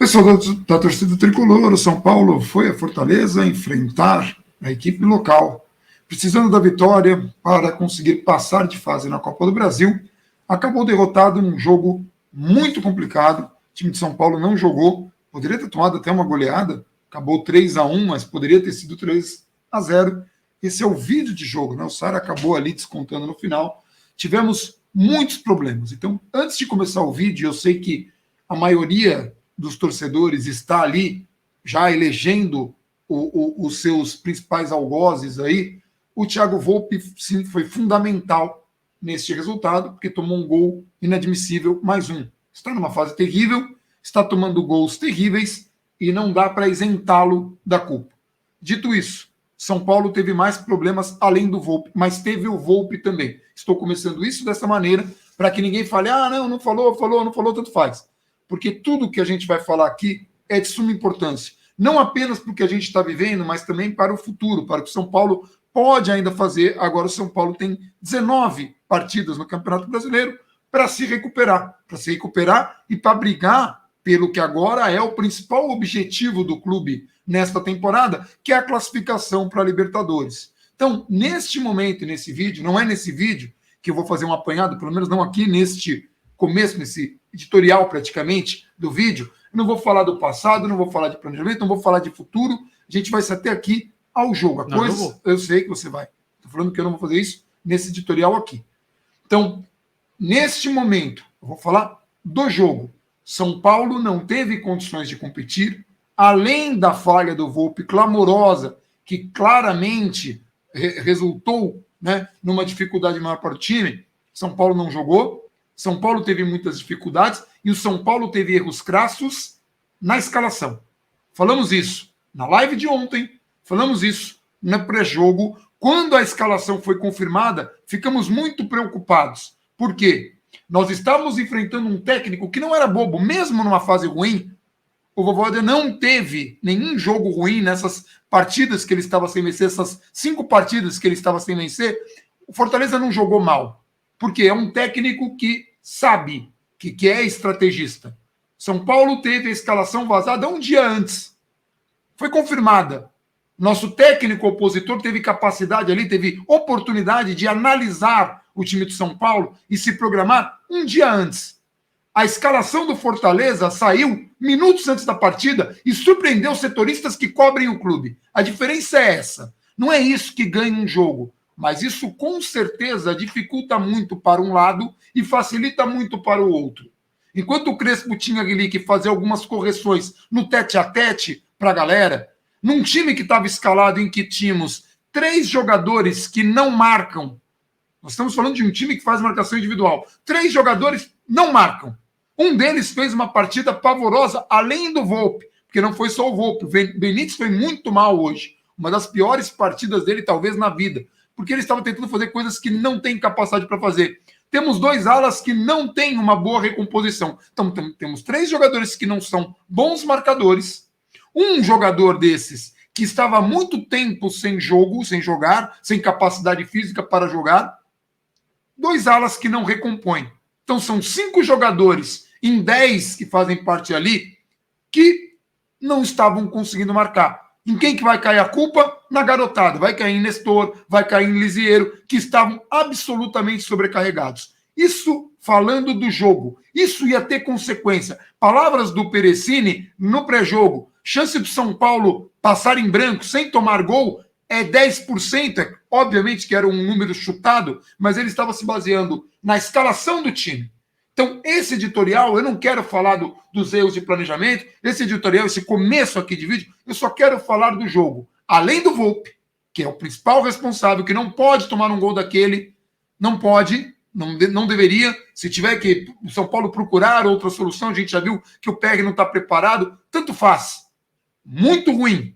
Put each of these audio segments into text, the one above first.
Pessoal da torcida tricolor, o São Paulo foi a Fortaleza enfrentar a equipe local, precisando da vitória para conseguir passar de fase na Copa do Brasil. Acabou derrotado num jogo muito complicado. O time de São Paulo não jogou, poderia ter tomado até uma goleada, acabou 3-1, mas poderia ter sido 3-0. Esse é o vídeo de jogo, né? O Sara acabou ali descontando no final. Tivemos muitos problemas. Então, antes de começar o vídeo, eu sei que a maioria dos torcedores está ali já elegendo os seus principais algozes aí. O Thiago Volpi, sim, foi fundamental neste resultado, porque tomou um gol inadmissível, mais um. Está numa fase terrível, está tomando gols terríveis e não dá para isentá-lo da culpa. Dito isso, São Paulo teve mais problemas além do Volpi, mas teve o Volpi também. Estou começando isso dessa maneira para que ninguém fale, não falou, tanto faz. Porque tudo que a gente vai falar aqui é de suma importância. Não apenas para o que a gente está vivendo, mas também para o futuro, para o que o São Paulo pode ainda fazer. Agora o São Paulo tem 19 partidas no Campeonato Brasileiro para se recuperar. E para brigar pelo que agora é o principal objetivo do clube nesta temporada, que é a classificação para a Libertadores. Então, neste momento, nesse vídeo, não é nesse vídeo que eu vou fazer um apanhado, pelo menos não aqui neste começo, nesse editorial praticamente do vídeo, eu não vou falar do passado, não vou falar de planejamento, não vou falar de futuro, a gente vai se até aqui ao jogo. Eu sei que você vai. Estou falando que eu não vou fazer isso nesse editorial aqui. Então, neste momento, eu vou falar do jogo. São Paulo não teve condições de competir, além da falha do Volpi clamorosa, que claramente resultou, né, numa dificuldade maior para o time. São Paulo não jogou, São Paulo teve muitas dificuldades e o São Paulo teve erros crassos na escalação. Falamos isso na live de ontem, falamos isso no pré-jogo. Quando a escalação foi confirmada, ficamos muito preocupados. Por quê? Nós estávamos enfrentando um técnico que não era bobo, mesmo numa fase ruim. O Voivoda não teve nenhum jogo ruim nessas partidas que ele estava sem vencer, essas 5 partidas que ele estava sem vencer. O Fortaleza não jogou mal, porque é um técnico que sabe que é estrategista. São Paulo teve a escalação vazada um dia antes. Foi confirmada. Nosso técnico opositor teve capacidade ali, teve oportunidade de analisar o time de São Paulo e se programar um dia antes. A escalação do Fortaleza saiu minutos antes da partida e surpreendeu os setoristas que cobrem o clube. A diferença é essa. Não é isso que ganha um jogo, mas isso com certeza dificulta muito para um lado e facilita muito para o outro. Enquanto o Crespo tinha ali que fazer algumas correções no tete-a-tete para a galera, num time que estava escalado em que tínhamos 3 jogadores que não marcam. Nós estamos falando de um time que faz marcação individual. 3 jogadores não marcam. Um deles fez uma partida pavorosa, além do Volpi, porque não foi só o Volpi. O Benítez foi muito mal hoje. Uma das piores partidas dele, talvez, na vida. Porque ele estava tentando fazer coisas que não tem capacidade para fazer. Temos 2 alas que não têm uma boa recomposição. Então, temos 3 jogadores que não são bons marcadores. Um jogador desses que estava há muito tempo sem jogo, sem jogar, sem capacidade física para jogar. 2 alas que não recompõem. Então, são 5 jogadores em 10 que fazem parte ali que não estavam conseguindo marcar. Em quem que vai cair a culpa? Na garotada. Vai cair em Nestor, vai cair em Lisieiro, que estavam absolutamente sobrecarregados. Isso falando do jogo. Isso ia ter consequência. Palavras do Perecini no pré-jogo. Chance do São Paulo passar em branco sem tomar gol é 10%. Obviamente que era um número chutado, mas ele estava se baseando na escalação do time. Então, esse editorial, eu não quero falar dos erros de planejamento, esse editorial, esse começo aqui de vídeo, eu só quero falar do jogo. Além do Volpi, que é o principal responsável, que não pode tomar um gol daquele, não pode, não deveria. Se tiver que o São Paulo procurar outra solução, a gente já viu que o PR não está preparado, tanto faz. Muito ruim.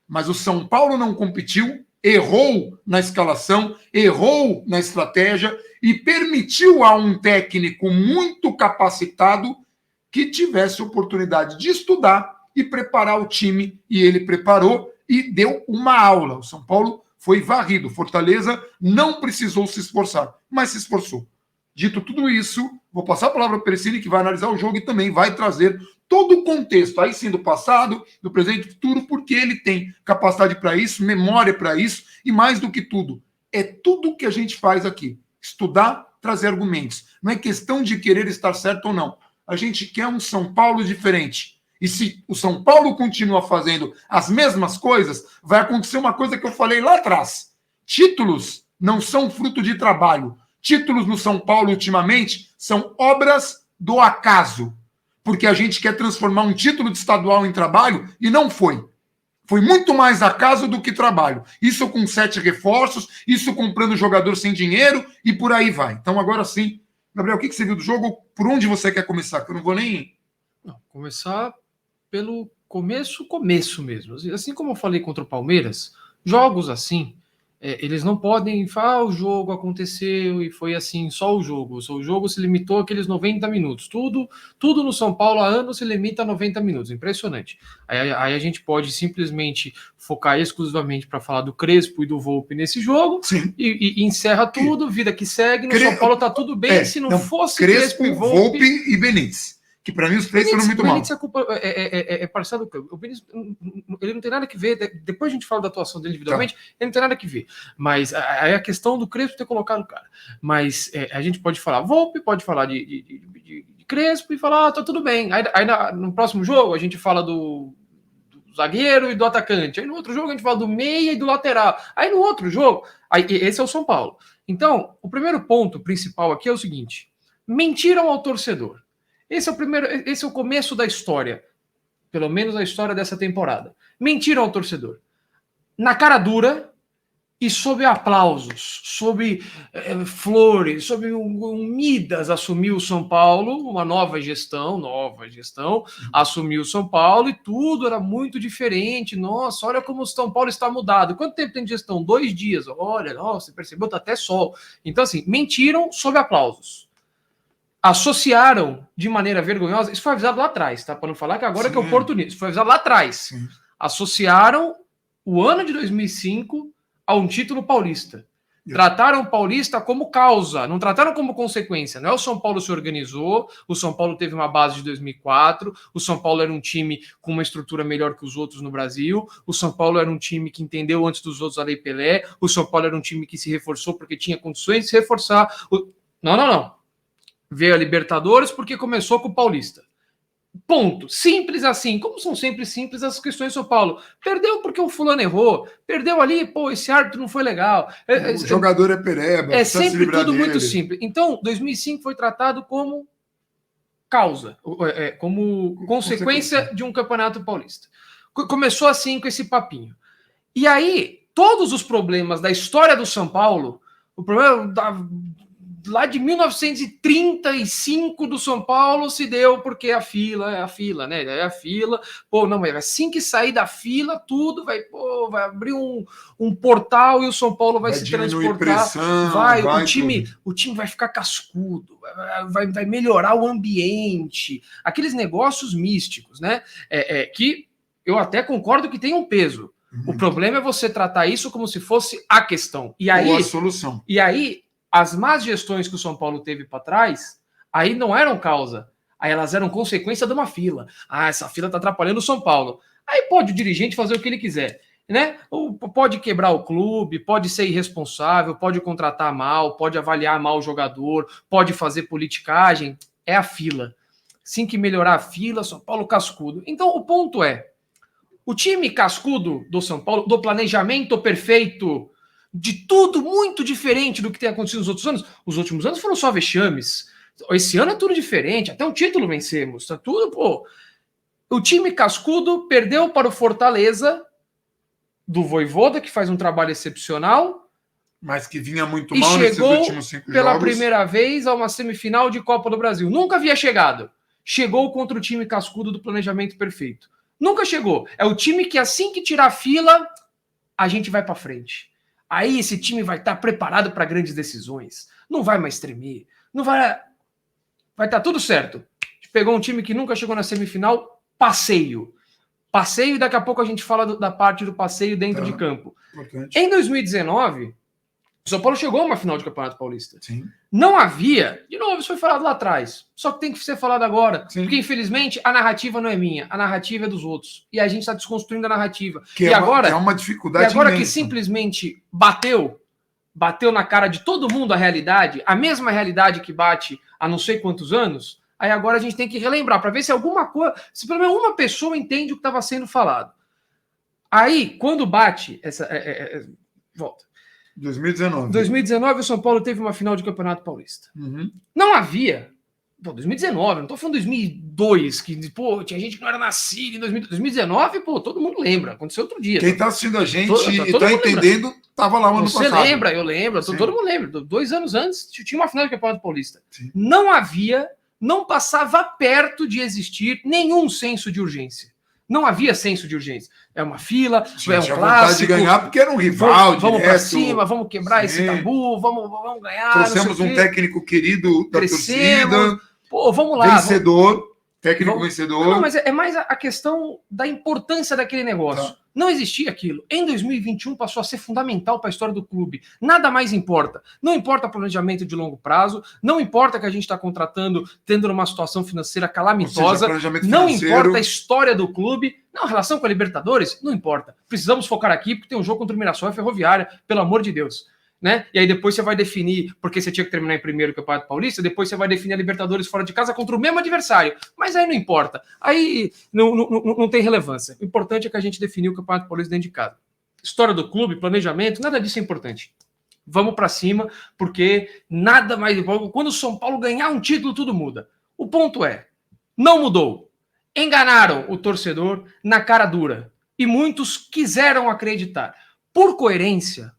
Mas o São Paulo não competiu, errou na escalação, errou na estratégia e permitiu a um técnico muito capacitado que tivesse oportunidade de estudar e preparar o time. E ele preparou e deu uma aula. O São Paulo foi varrido. Fortaleza não precisou se esforçar, mas se esforçou. Dito tudo isso, vou passar a palavra para o Perecini, que vai analisar o jogo e também vai trazer todo o contexto, aí sim, do passado, do presente e do futuro, porque ele tem capacidade para isso, memória para isso, e mais do que tudo, é tudo que a gente faz aqui. Estudar, trazer argumentos. Não é questão de querer estar certo ou não. A gente quer um São Paulo diferente. E se o São Paulo continua fazendo as mesmas coisas, vai acontecer uma coisa que eu falei lá atrás. Títulos não são fruto de trabalho. Títulos no São Paulo, ultimamente, são obras do acaso. Porque a gente quer transformar um título de estadual em trabalho e não foi. Foi muito mais acaso do que trabalho. Isso com 7 reforços, isso comprando jogador sem dinheiro e por aí vai. Então, agora sim, Gabriel, o que você viu do jogo? Por onde você quer começar? Que eu não vou nem... Não, começar pelo começo mesmo. Assim como eu falei contra o Palmeiras, jogos assim, eles não podem falar, o jogo aconteceu e foi assim, só o jogo. O jogo se limitou àqueles 90 minutos. Tudo no São Paulo há anos se limita a 90 minutos. Impressionante. Aí a gente pode simplesmente focar exclusivamente para falar do Crespo e do Volpi nesse jogo e encerra tudo, vida que segue. No São Paulo tá tudo bem. Se não fosse Crespo, Volpi e Benítez. Que para mim os três foram muito mal. A culpa é parcial do campo. O Benítez, ele não tem nada que ver. Depois a gente fala da atuação dele individualmente, ele não tem nada que ver. Mas aí a questão do Crespo ter colocado o cara. Mas a gente pode falar Volpi, pode falar de Crespo e falar, tá tudo bem. Aí no próximo jogo a gente fala do zagueiro e do atacante. Aí no outro jogo a gente fala do meia e do lateral. Aí no outro jogo, esse é o São Paulo. Então, o primeiro ponto principal aqui é o seguinte: mentiram ao torcedor. Esse é o começo da história, pelo menos a história dessa temporada. Mentiram ao torcedor. Na cara dura e sob aplausos, sob flores, sob um Midas assumiu o São Paulo, uma nova gestão, assumiu o São Paulo e tudo era muito diferente. Nossa, olha como o São Paulo está mudado. Quanto tempo tem de gestão? 2 dias. Olha, nossa, você percebeu? Tá até sol. Então, assim, mentiram sob aplausos. Associaram de maneira vergonhosa, isso foi avisado lá atrás, tá? Para não falar que agora que é oportunismo, isso foi avisado lá atrás. Sim. Associaram o ano de 2005 a um título paulista. Trataram o paulista como causa, não trataram como consequência. Não é o São Paulo se organizou, o São Paulo teve uma base de 2004, o São Paulo era um time com uma estrutura melhor que os outros no Brasil, o São Paulo era um time que entendeu antes dos outros a Lei Pelé, o São Paulo era um time que se reforçou porque tinha condições de se reforçar. Não. Veio a Libertadores porque começou com o Paulista. Ponto. Simples assim. Como são sempre simples as questões de São Paulo? Perdeu porque o fulano errou. Perdeu ali, esse árbitro não foi legal. O jogador é pereba. É sempre tudo dele. Muito simples. Então, 2005 foi tratado como causa, como consequência de um campeonato paulista. Começou assim com esse papinho. E aí, todos os problemas da história do São Paulo, o problema lá de 1935 do São Paulo se deu porque a fila, né? É a fila. Não, mas assim que sair da fila, tudo vai abrir um portal e o São Paulo vai se transportar. Pressão, o time vai ficar cascudo, vai melhorar o ambiente. Aqueles negócios místicos, né? Que eu até concordo que tem um peso. O problema é você tratar isso como se fosse a questão. E aí, ou a solução. E aí, as más gestões que o São Paulo teve para trás, aí não eram causa. Aí elas eram consequência de uma fila. Essa fila está atrapalhando o São Paulo. Aí pode o dirigente fazer o que ele quiser, né? Ou pode quebrar o clube, pode ser irresponsável, pode contratar mal, pode avaliar mal o jogador, pode fazer politicagem. É a fila. Assim que melhorar a fila, São Paulo cascudo. Então o ponto é, o time cascudo do São Paulo, do planejamento perfeito, de tudo muito diferente do que tem acontecido nos outros anos. Os últimos anos foram só vexames. Esse ano é tudo diferente. Até um título vencemos. Tá tudo, O time cascudo perdeu para o Fortaleza do Vojvoda, que faz um trabalho excepcional. Mas que vinha muito mal nesses últimos 5 jogos. Pela primeira vez a uma semifinal de Copa do Brasil. Nunca havia chegado. Chegou contra o time cascudo do planejamento perfeito. Nunca chegou. É o time que assim que tirar a fila, a gente vai para frente. Aí esse time vai estar preparado para grandes decisões. Não vai mais tremer. Não vai estar tudo certo. A gente pegou um time que nunca chegou na semifinal, passeio. Passeio, e daqui a pouco a gente fala da parte do passeio dentro de campo. Importante. Em 2019, O São Paulo chegou a uma final de Campeonato Paulista. Sim. Não havia, de novo, isso foi falado lá atrás, só que tem que ser falado agora, Sim. porque infelizmente a narrativa não é minha, a narrativa é dos outros, e a gente está desconstruindo a narrativa. Que e agora é uma dificuldade E agora imensa. que simplesmente bateu na cara de todo mundo a realidade, a mesma realidade que bate há não sei quantos anos, aí agora a gente tem que relembrar para ver se alguma coisa, se pelo menos uma pessoa entende o que estava sendo falado. Aí, quando bate essa... volta. 2019, o São Paulo teve uma final de Campeonato Paulista. Uhum. Não havia... Pô, 2019, não tô falando 2002, que, pô, tinha gente que não era nascida em 2019, pô, todo mundo lembra, aconteceu outro dia. Quem tá assistindo a gente e todo tá mundo entendendo, lembra. tava lá no ano Você passado. lembra, eu lembro, Sim. todo mundo lembra. 2 anos antes, tinha uma final de Campeonato Paulista. Sim. Não havia, não passava perto de existir nenhum senso de urgência. Não havia senso de urgência. É uma fila, é um tinha clássico. Vontade de ganhar porque era um rival. Vamos para cima, vamos quebrar Sim. esse tabu, vamos ganhar. Trouxemos um técnico querido da torcida. Pô, vamos lá. Vencedor. Técnico vencedor. Não, mas é mais a questão da importância daquele negócio. Tá. Não existia aquilo. Em 2021 passou a ser fundamental para a história do clube. Nada mais importa. Não importa planejamento de longo prazo, não importa que a gente está contratando, tendo uma situação financeira calamitosa, não importa a história do clube. Não, a relação com a Libertadores, não importa. Precisamos focar aqui porque tem um jogo contra o Mirassol e Ferroviária, pelo amor de Deus. Né? E aí depois você vai definir, porque você tinha que terminar em primeiro o Campeonato Paulista, depois você vai definir a Libertadores fora de casa contra o mesmo adversário. Mas aí não importa. Aí não tem relevância. O importante é que a gente definiu o Campeonato Paulista dentro de casa. História do clube, planejamento, nada disso é importante. Vamos para cima, porque nada mais importante. Quando o São Paulo ganhar um título, tudo muda. O ponto é, não mudou. Enganaram o torcedor na cara dura. E muitos quiseram acreditar. Por coerência,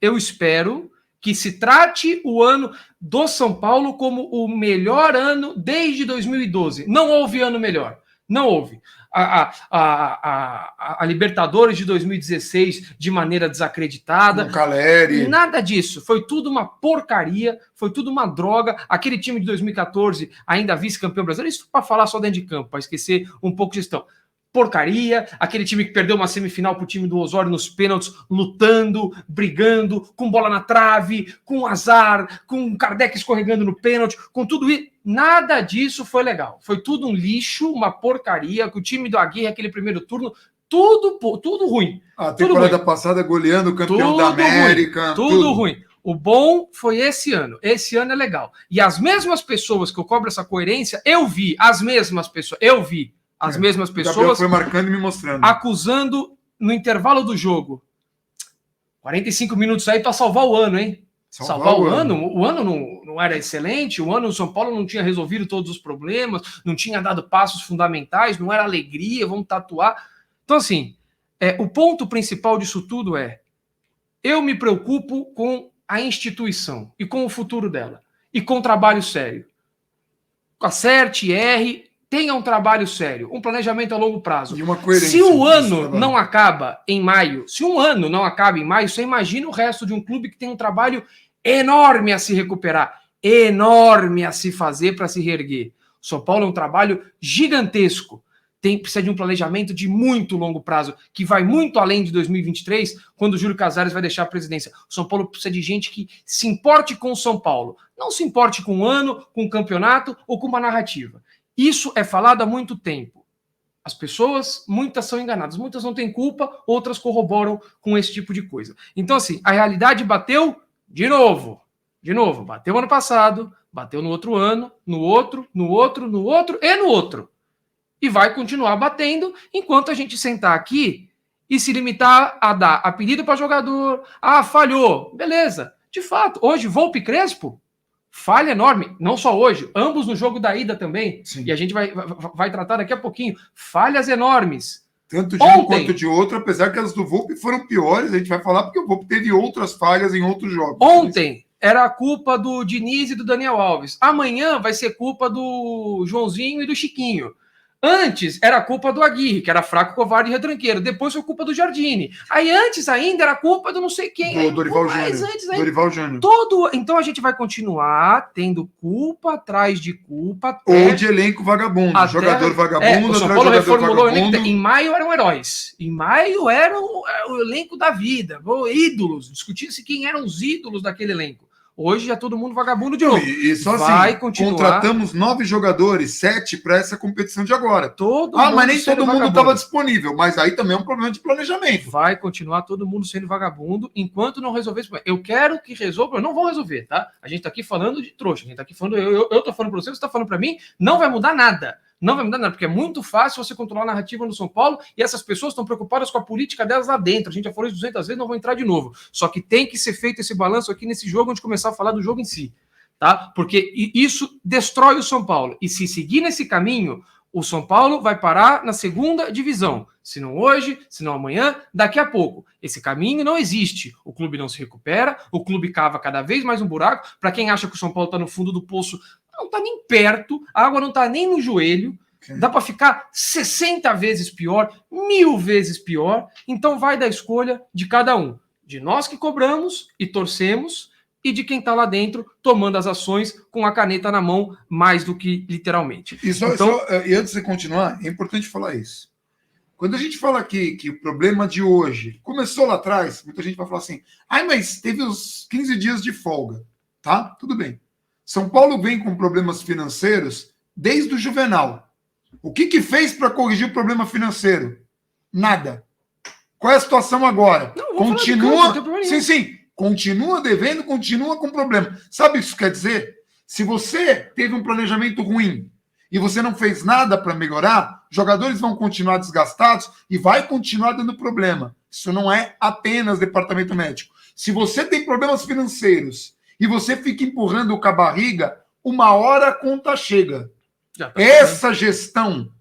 eu espero que se trate o ano do São Paulo como o melhor ano desde 2012. Não houve ano melhor. Não houve. A Libertadores de 2016 de maneira desacreditada. Com Caleri. Nada disso. Foi tudo uma porcaria, foi tudo uma droga. Aquele time de 2014, ainda vice-campeão brasileiro, isso para falar só dentro de campo, para esquecer um pouco de gestão. Porcaria, aquele time que perdeu uma semifinal pro time do Osório nos pênaltis, lutando, brigando, com bola na trave, com azar, com o Kardec escorregando no pênalti, com tudo isso. Nada disso foi legal. Foi tudo um lixo, uma porcaria, com o time do Aguirre, aquele primeiro turno, tudo ruim. A temporada passada goleando o campeão da América. Tudo ruim. O bom foi esse ano. Esse ano é legal. E as mesmas pessoas que eu cobro essa coerência, eu vi as mesmas pessoas foi marcando e me mostrando. Acusando no intervalo do jogo. 45 minutos aí para salvar o ano, hein? Salvar o ano? O ano não era excelente, o ano o São Paulo não tinha resolvido todos os problemas, não tinha dado passos fundamentais, não era alegria, vamos tatuar. Então, assim, o ponto principal disso tudo é: eu me preocupo com a instituição e com o futuro dela, e com trabalho sério. Acerte, erre, tenha um trabalho sério, um planejamento a longo prazo. E uma coerência. Se o ano não acaba em maio, você imagina o resto de um clube que tem um trabalho enorme a se recuperar, enorme a se fazer para se reerguer. O São Paulo é um trabalho gigantesco. Precisa de um planejamento de muito longo prazo, que vai muito além de 2023, quando o Júlio Casares vai deixar a presidência. O São Paulo precisa de gente que se importe com o São Paulo. Não se importe com o ano, com o campeonato ou com uma narrativa. Isso é falado há muito tempo. As pessoas, muitas são enganadas, muitas não têm culpa, outras corroboram com esse tipo de coisa. Então, assim, a realidade bateu de novo. Bateu ano passado, bateu no outro ano, no outro e no outro. E vai continuar batendo enquanto a gente sentar aqui e se limitar a dar apelido para jogador. Ah, falhou. Beleza. De fato, hoje, Volpi e Crespo, falha enorme. Não só hoje, ambos no jogo da ida também. Sim. E a gente vai tratar daqui a pouquinho. Falhas enormes. Tanto de um quanto de outro, apesar que as do Volpi foram piores, a gente vai falar porque o Volpi teve outras falhas em outros jogos. Ontem era a culpa do Diniz e do Daniel Alves. Amanhã vai ser culpa do Joãozinho e do Chiquinho. Antes era culpa do Aguirre, que era fraco, covarde e retranqueiro. Depois foi culpa do Jardine. Aí antes ainda era culpa do não sei quem. Do Dorival Júnior. Dorival Júnior. Então a gente vai continuar tendo culpa atrás de culpa. Ou de elenco vagabundo. Jogador vagabundo. O São Paulo reformulou o elenco. Em maio eram heróis. Em maio era o elenco da vida. Ídolos. Discutia-se quem eram os ídolos daquele elenco. Hoje é todo mundo vagabundo de novo. E só vai continuar. Contratamos 9 jogadores, 7 para essa competição de agora. Mas nem todo mundo estava disponível. Mas aí também é um problema de planejamento. Vai continuar todo mundo sendo vagabundo enquanto não resolver esse problema. Eu quero que resolva, não vão resolver, tá? A gente tá aqui falando de trouxa. A gente tá aqui falando, eu tô falando para você tá falando para mim, não vai mudar nada. Não vai mudar nada, porque é muito fácil você controlar a narrativa no São Paulo e essas pessoas estão preocupadas com a política delas lá dentro. A gente já falou isso 200 vezes, não vou entrar de novo. Só que tem que ser feito esse balanço aqui nesse jogo antes de começar a falar do jogo em si, tá? Porque isso destrói o São Paulo. E se seguir nesse caminho, o São Paulo vai parar na 2ª divisão. Se não hoje, se não amanhã, daqui a pouco. Esse caminho não existe. O clube não se recupera, o clube cava cada vez mais um buraco. Para quem acha que o São Paulo está no fundo do poço, não está nem perto, a água não está nem no joelho, dá para ficar 60 vezes pior, 1000 vezes pior, então vai da escolha de cada um, de nós que cobramos e torcemos, e de quem está lá dentro tomando as ações com a caneta na mão, mais do que literalmente. E antes de continuar, é importante falar isso. Quando a gente fala aqui que o problema de hoje começou lá atrás, muita gente vai falar assim, mas teve os 15 dias de folga, tá? Tudo bem. São Paulo vem com problemas financeiros desde o Juvenal. O que fez para corrigir o problema financeiro? Nada. Qual é a situação agora? Continua. Sim. Continua devendo, continua com problema. Sabe o que isso quer dizer? Se você teve um planejamento ruim e você não fez nada para melhorar, jogadores vão continuar desgastados e vai continuar dando problema. Isso não é apenas departamento médico. Se você tem problemas financeiros e você fica empurrando com a barriga, uma hora a conta chega. Essa gestão,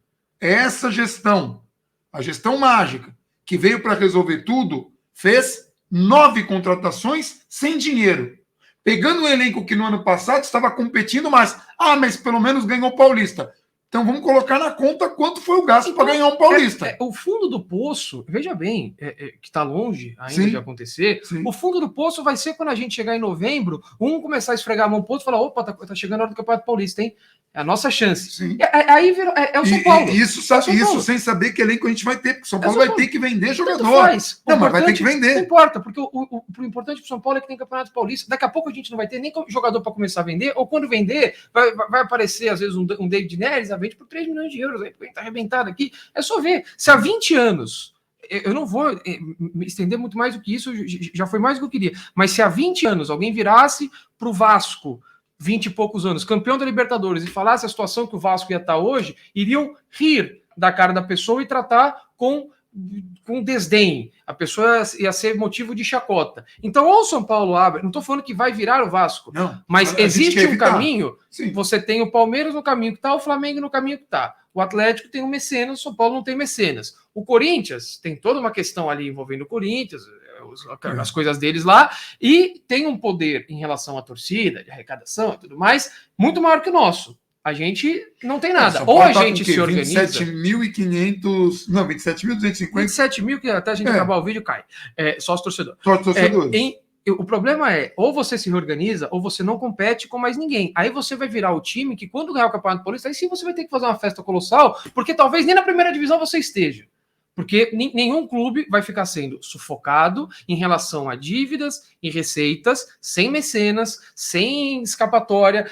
a gestão mágica, que veio para resolver tudo, fez 9 contratações sem dinheiro. Pegando um elenco que no ano passado estava competindo mais. Mas pelo menos ganhou o Paulista. Então vamos colocar na conta quanto foi o gasto para ganhar um Paulista. O fundo do poço, veja bem, que está longe ainda de acontecer. Sim. O fundo do poço vai ser quando a gente chegar em novembro, começar a esfregar a mão pro outro e falar, opa, tá chegando a hora do Campeonato Paulista, hein? É a nossa chance. Aí virou, é o São Paulo. Isso sem saber que elenco a gente vai ter, porque o São Paulo vai ter que vender jogador. Mas vai ter que vender. Não importa, porque o importante para o São Paulo é que tem Campeonato Paulista. Daqui a pouco a gente não vai ter nem jogador para começar a vender, ou quando vender, vai aparecer, às vezes, um David Neres, a vende por 3 milhões de euros, aí tá arrebentado aqui. É só ver. Se há 20 anos, eu não vou me estender muito mais do que isso, já foi mais do que eu queria, mas se há 20 anos alguém virasse para o Vasco, 20 e poucos anos, campeão da Libertadores, e falasse a situação que o Vasco ia estar hoje, iriam rir da cara da pessoa e tratar com desdém. A pessoa ia ser motivo de chacota. Então, ou o São Paulo abre, não estou falando que vai virar o Vasco, mas existe um caminho. Sim. Você tem o Palmeiras no caminho que está, o Flamengo no caminho que está. O Atlético tem um mecenas, o São Paulo não tem mecenas. O Corinthians tem toda uma questão ali envolvendo o Corinthians, as coisas deles lá, e tem um poder em relação à torcida, de arrecadação e tudo mais, muito maior que o nosso. A gente não tem nada. Ou a gente se organiza... 27.500... Não, 27.250... 27 mil, que até a gente acabar o vídeo cai. Só os torcedores. Só os torcedores. O problema é, ou você se reorganiza, ou você não compete com mais ninguém. Aí você vai virar o time que, quando ganhar o Campeonato Paulista, aí sim você vai ter que fazer uma festa colossal, porque talvez nem na primeira divisão você esteja. Porque nenhum clube vai ficar sendo sufocado em relação a dívidas e receitas, sem mecenas, sem escapatória,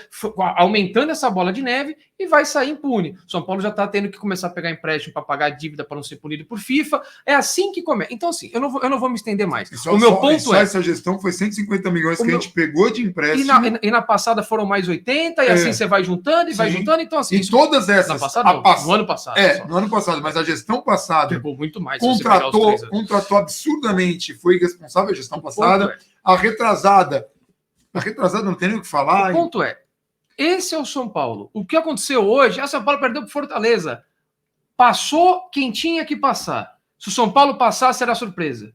aumentando essa bola de neve e vai sair impune. São Paulo já está tendo que começar a pegar empréstimo para pagar a dívida para não ser punido por FIFA. É assim que começa. Então, assim, eu não vou me estender mais. O meu ponto é... Essa gestão foi 150 milhões que a gente pegou de empréstimo. E na passada foram mais 80, e assim você vai juntando e vai juntando. Então, assim... E todas essas... No ano passado. No ano passado. Mas a gestão passada... Pegou muito mais. Contratou absurdamente. Foi irresponsável a gestão passada. A retrasada não tem nem o que falar. O ponto é, esse é o São Paulo. O que aconteceu hoje, a São Paulo perdeu para Fortaleza. Passou quem tinha que passar. Se o São Paulo passasse, era surpresa.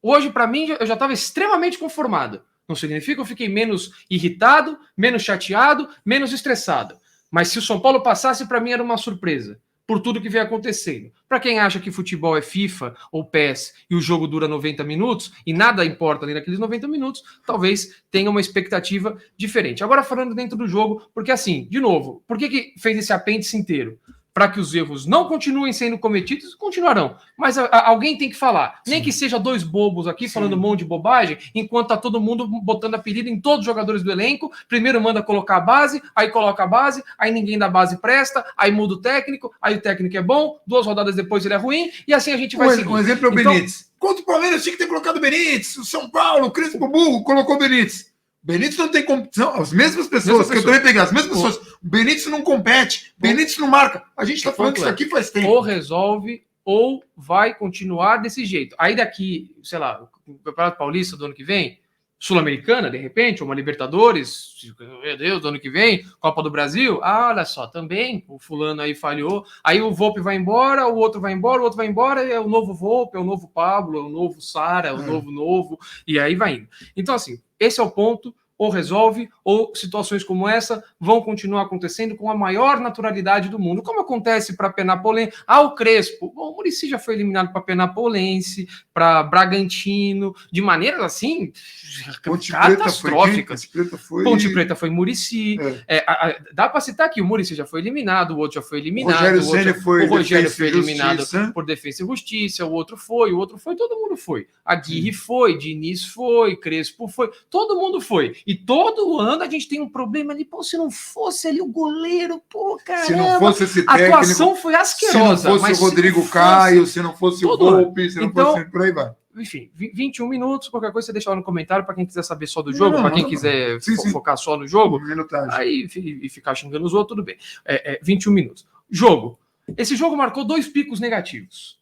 Hoje, para mim, eu já estava extremamente conformado. Não significa que eu fiquei menos irritado, menos chateado, menos estressado. Mas se o São Paulo passasse, para mim era uma surpresa. por tudo que vem acontecendo. Para quem acha que futebol é FIFA ou PES e o jogo dura 90 minutos e nada importa ali naqueles 90 minutos, talvez tenha uma expectativa diferente. Agora falando dentro do jogo, porque assim, de novo, por que fez esse apêndice inteiro? Para que os erros não continuem sendo cometidos, continuarão. Mas alguém tem que falar. Sim. Nem que seja dois bobos aqui falando um monte de bobagem, enquanto tá todo mundo botando apelido em todos os jogadores do elenco. Primeiro manda colocar a base, aí coloca a base, aí ninguém da base presta, aí muda o técnico, aí o técnico é bom, 2 rodadas depois ele é ruim, e assim a gente vai seguir. Um exemplo é o Benítez. Contra o Palmeiras tinha que ter colocado o Benítez, o São Paulo, o Crespo Burro colocou o Benítez. Benítez não tem competição, as mesmas pessoas que eu também peguei, as mesmas pessoas. O Benítez não compete, Benítez não marca. A gente está falando isso aqui faz tempo. Ou resolve, ou vai continuar desse jeito. Aí daqui, sei lá, o Campeonato Paulista do ano que vem, Sul-Americana, de repente, ou uma Libertadores, meu Deus, do ano que vem, Copa do Brasil, olha só, também o fulano aí falhou, aí o Volpe vai embora, o outro vai embora, o outro vai embora, e é o novo Volpe, é o novo Pablo, é o novo Sara, é o novo, e aí vai indo. Então, assim, esse é o ponto, ou resolve, ou situações como essa vão continuar acontecendo com a maior naturalidade do mundo, como acontece para Penapolense. O Crespo, bom, o Muricy já foi eliminado para Penapolense, para Bragantino, de maneiras assim catastróficas. Ponte Preta foi Muricy. Dá para citar aqui, o Muricy já foi eliminado, o outro já foi eliminado, o Rogério foi eliminado por Defensa e Justiça, o outro foi, todo mundo foi. Aguirre foi, Diniz foi, Crespo foi, todo mundo foi. E todo ano a gente tem um problema ali, se não fosse ali o goleiro, caramba. Se não fosse esse técnico, a atuação foi asquerosa. Se não fosse o Rodrigo Caio, se não fosse o Volpe, se não fosse por aí vai. Enfim, 21 minutos, qualquer coisa você deixa lá no comentário para quem quiser saber só do jogo, para quem quiser focar só no jogo, aí e ficar xingando os outros, tudo bem. 21 minutos. Jogo. Esse jogo marcou 2 picos negativos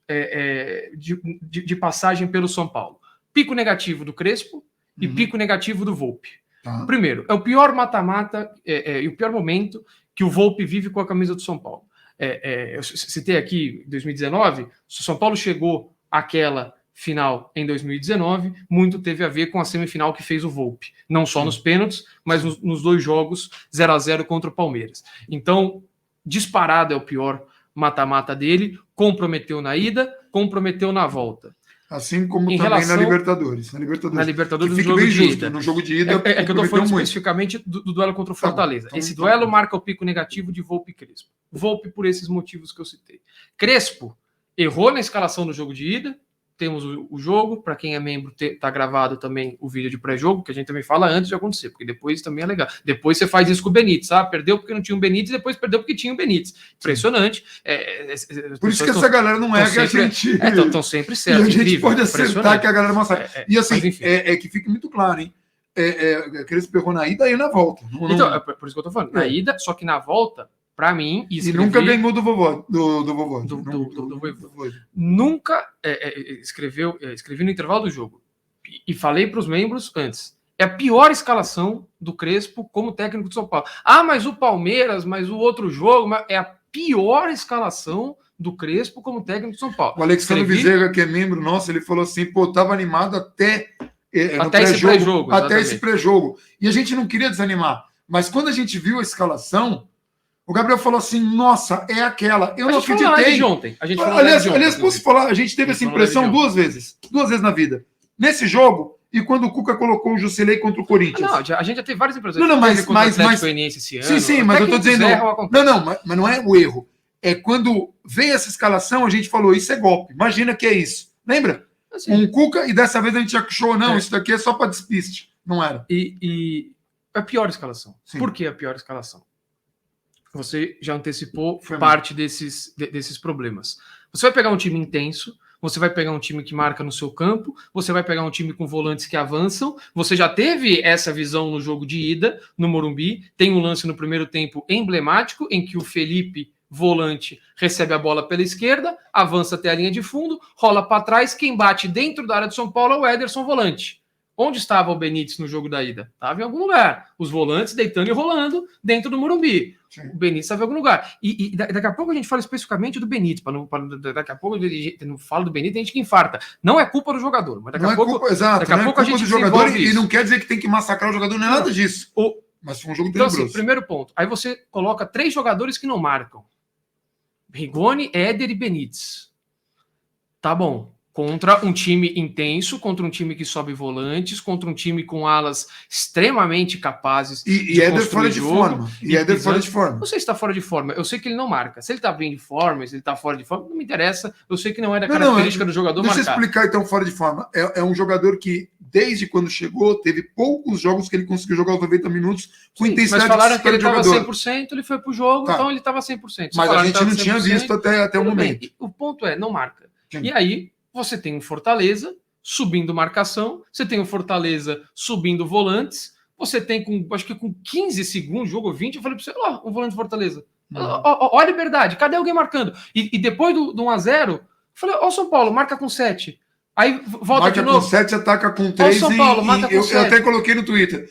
de passagem pelo São Paulo. Pico negativo do Crespo e pico negativo do Volpe. Tá. Primeiro, é o pior mata-mata e o pior momento que o Volpe vive com a camisa do São Paulo. Eu citei aqui 2019, se o São Paulo chegou àquela final em 2019, muito teve a ver com a semifinal que fez o Volpe. Não só nos pênaltis, mas nos 2 jogos 0-0 contra o Palmeiras. Então, disparado é o pior mata-mata dele, comprometeu na ida, comprometeu na volta. Assim como também na Libertadores. Na Libertadores, fica bem justo. No jogo de ida, que eu estou falando especificamente do duelo contra o Fortaleza. Esse duelo marca o pico negativo de Volpe e Crespo. Volpe por esses motivos que eu citei. Crespo errou na escalação do jogo de ida. Temos o jogo, para quem é membro, está gravado também o vídeo de pré-jogo, que a gente também fala antes de acontecer, porque depois também é legal. Depois você faz isso com o Benítez, perdeu porque não tinha um Benítez, depois perdeu porque tinha um Benítez. Impressionante. Por isso que essa galera não é que a gente... Estão sempre certos. E a gente pode acertar que a galera mostra. E assim, que fique muito claro, hein? Crespo errou na ida e na volta. Então, por isso que eu estou falando. Na ida, só que na volta... Para mim, e nunca ganhou do vovô. Do vovô. Nunca escrevi no intervalo do jogo. E falei para os membros antes. É a pior escalação do Crespo como técnico de São Paulo. Mas o Palmeiras, mas o outro jogo. É a pior escalação do Crespo como técnico de São Paulo. O Alexandre Vizega, que é membro nosso, ele falou assim: tava animado até esse pré-jogo. E a gente não queria desanimar. Mas quando a gente viu a escalação. O Gabriel falou assim, nossa, é aquela. Eu não acreditei. Aliás, posso falar? A gente teve essa impressão 2 vezes. 2 vezes na vida. Nesse jogo, e quando o Cuca colocou o Jusilei contra o Corinthians. A gente já teve várias impressões. Sim, mas eu tô dizendo... Mas não é o erro. É quando veio essa escalação, a gente falou, isso é golpe. Imagina que é isso. Lembra? Assim. Um Cuca, e dessa vez a gente achou, isso daqui é só para despiste. Não era. E a pior escalação. Sim. Por que a pior escalação? Você já antecipou parte desses problemas. Você vai pegar um time intenso, você vai pegar um time que marca no seu campo, você vai pegar um time com volantes que avançam, você já teve essa visão no jogo de ida, no Morumbi, tem um lance no primeiro tempo emblemático, em que o Felipe, volante, recebe a bola pela esquerda, avança até a linha de fundo, rola para trás, quem bate dentro da área de São Paulo é o Ederson, volante. Onde estava o Benítez no jogo da ida? Estava em algum lugar. Os volantes deitando e rolando dentro do Morumbi. Sim. O Benítez estava em algum lugar. E daqui a pouco a gente fala especificamente do Benítez. Daqui a pouco não fala do Benítez, tem gente que infarta. Não é culpa do jogador. Mas daqui a pouco, daqui a pouco a gente jogador e não quer dizer que tem que massacrar o jogador, não é nada disso. Mas foi um jogo tenebroso. Então, assim, primeiro ponto. Aí você coloca 3 jogadores que não marcam. Rigoni, Éder e Benítez. Tá bom. Contra um time intenso, contra um time que sobe volantes, contra um time com alas extremamente capazes de Éder fora de forma. E Éder fora de forma. Não sei se está fora de forma. Eu sei que ele não marca. Se ele está bem de forma, se ele está fora de forma, não me interessa. Eu sei que não é da característica do jogador marcar. Deixa eu explicar então fora de forma. É um jogador que, desde quando chegou, teve poucos jogos que ele conseguiu jogar os 90 minutos com intensidade. Mas falaram que ele estava 100%, ele foi pro jogo, então ele estava 100%. Mas a gente não tinha visto até o momento. O ponto é, não marca. Sim. E aí, você tem um Fortaleza subindo marcação, você tem um Fortaleza subindo volantes, você tem, acho que com 15 segundos, jogo 20, eu falei para você, ó, um volante de Fortaleza. Olha a liberdade, cadê alguém marcando? E depois do 1-0, eu falei, ó, São Paulo, marca com 7. Aí volta marca de novo. Com 7, ataca com 3. São Paulo, marca com 7. Eu até coloquei no Twitter.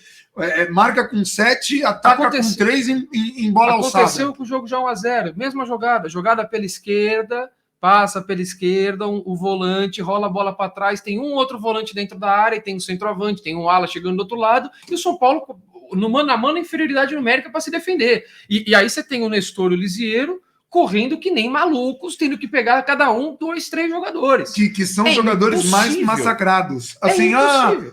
Marca com 7, ataca com 3 em bola alçada. Aconteceu com o jogo já 1-0, mesma jogada pela esquerda, passa pela esquerda, o volante rola a bola para trás, tem um outro volante dentro da área, e tem um centroavante, tem um ala chegando do outro lado, e o São Paulo, no mano a mano, inferioridade numérica para se defender. E aí você tem o Nestor e o Lisieiro correndo que nem malucos, tendo que pegar cada um 2, 3 jogadores. Que são jogadores mais massacrados. Assim,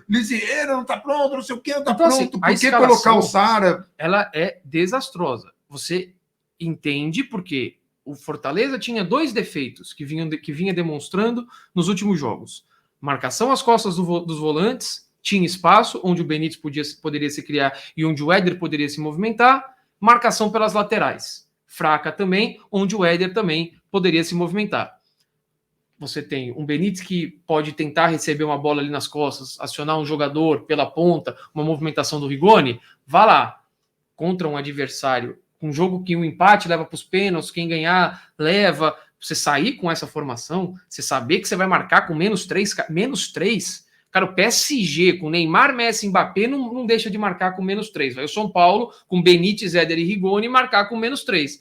Lisieiro não tá pronto, não sei o que, não tá pronto. Assim, por que colocar o Sara? Ela é desastrosa. Você entende porque o Fortaleza tinha 2 defeitos que vinha demonstrando nos últimos jogos. Marcação às costas dos volantes, tinha espaço onde o Benítez poderia se criar e onde o Éder poderia se movimentar. Marcação pelas laterais, fraca também, onde o Éder também poderia se movimentar. Você tem um Benítez que pode tentar receber uma bola ali nas costas, acionar um jogador pela ponta, uma movimentação do Rigoni, vá lá. Contra um adversário, um jogo que um empate leva para os pênaltis, quem ganhar leva. Você sair com essa formação, você saber que você vai marcar com -3, cara, o PSG com Neymar, Messi e Mbappé não deixa de marcar com -3. Vai o São Paulo com Benítez, Éder e Rigoni marcar com -3.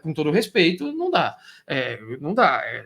Com todo respeito, não dá. Não dá. É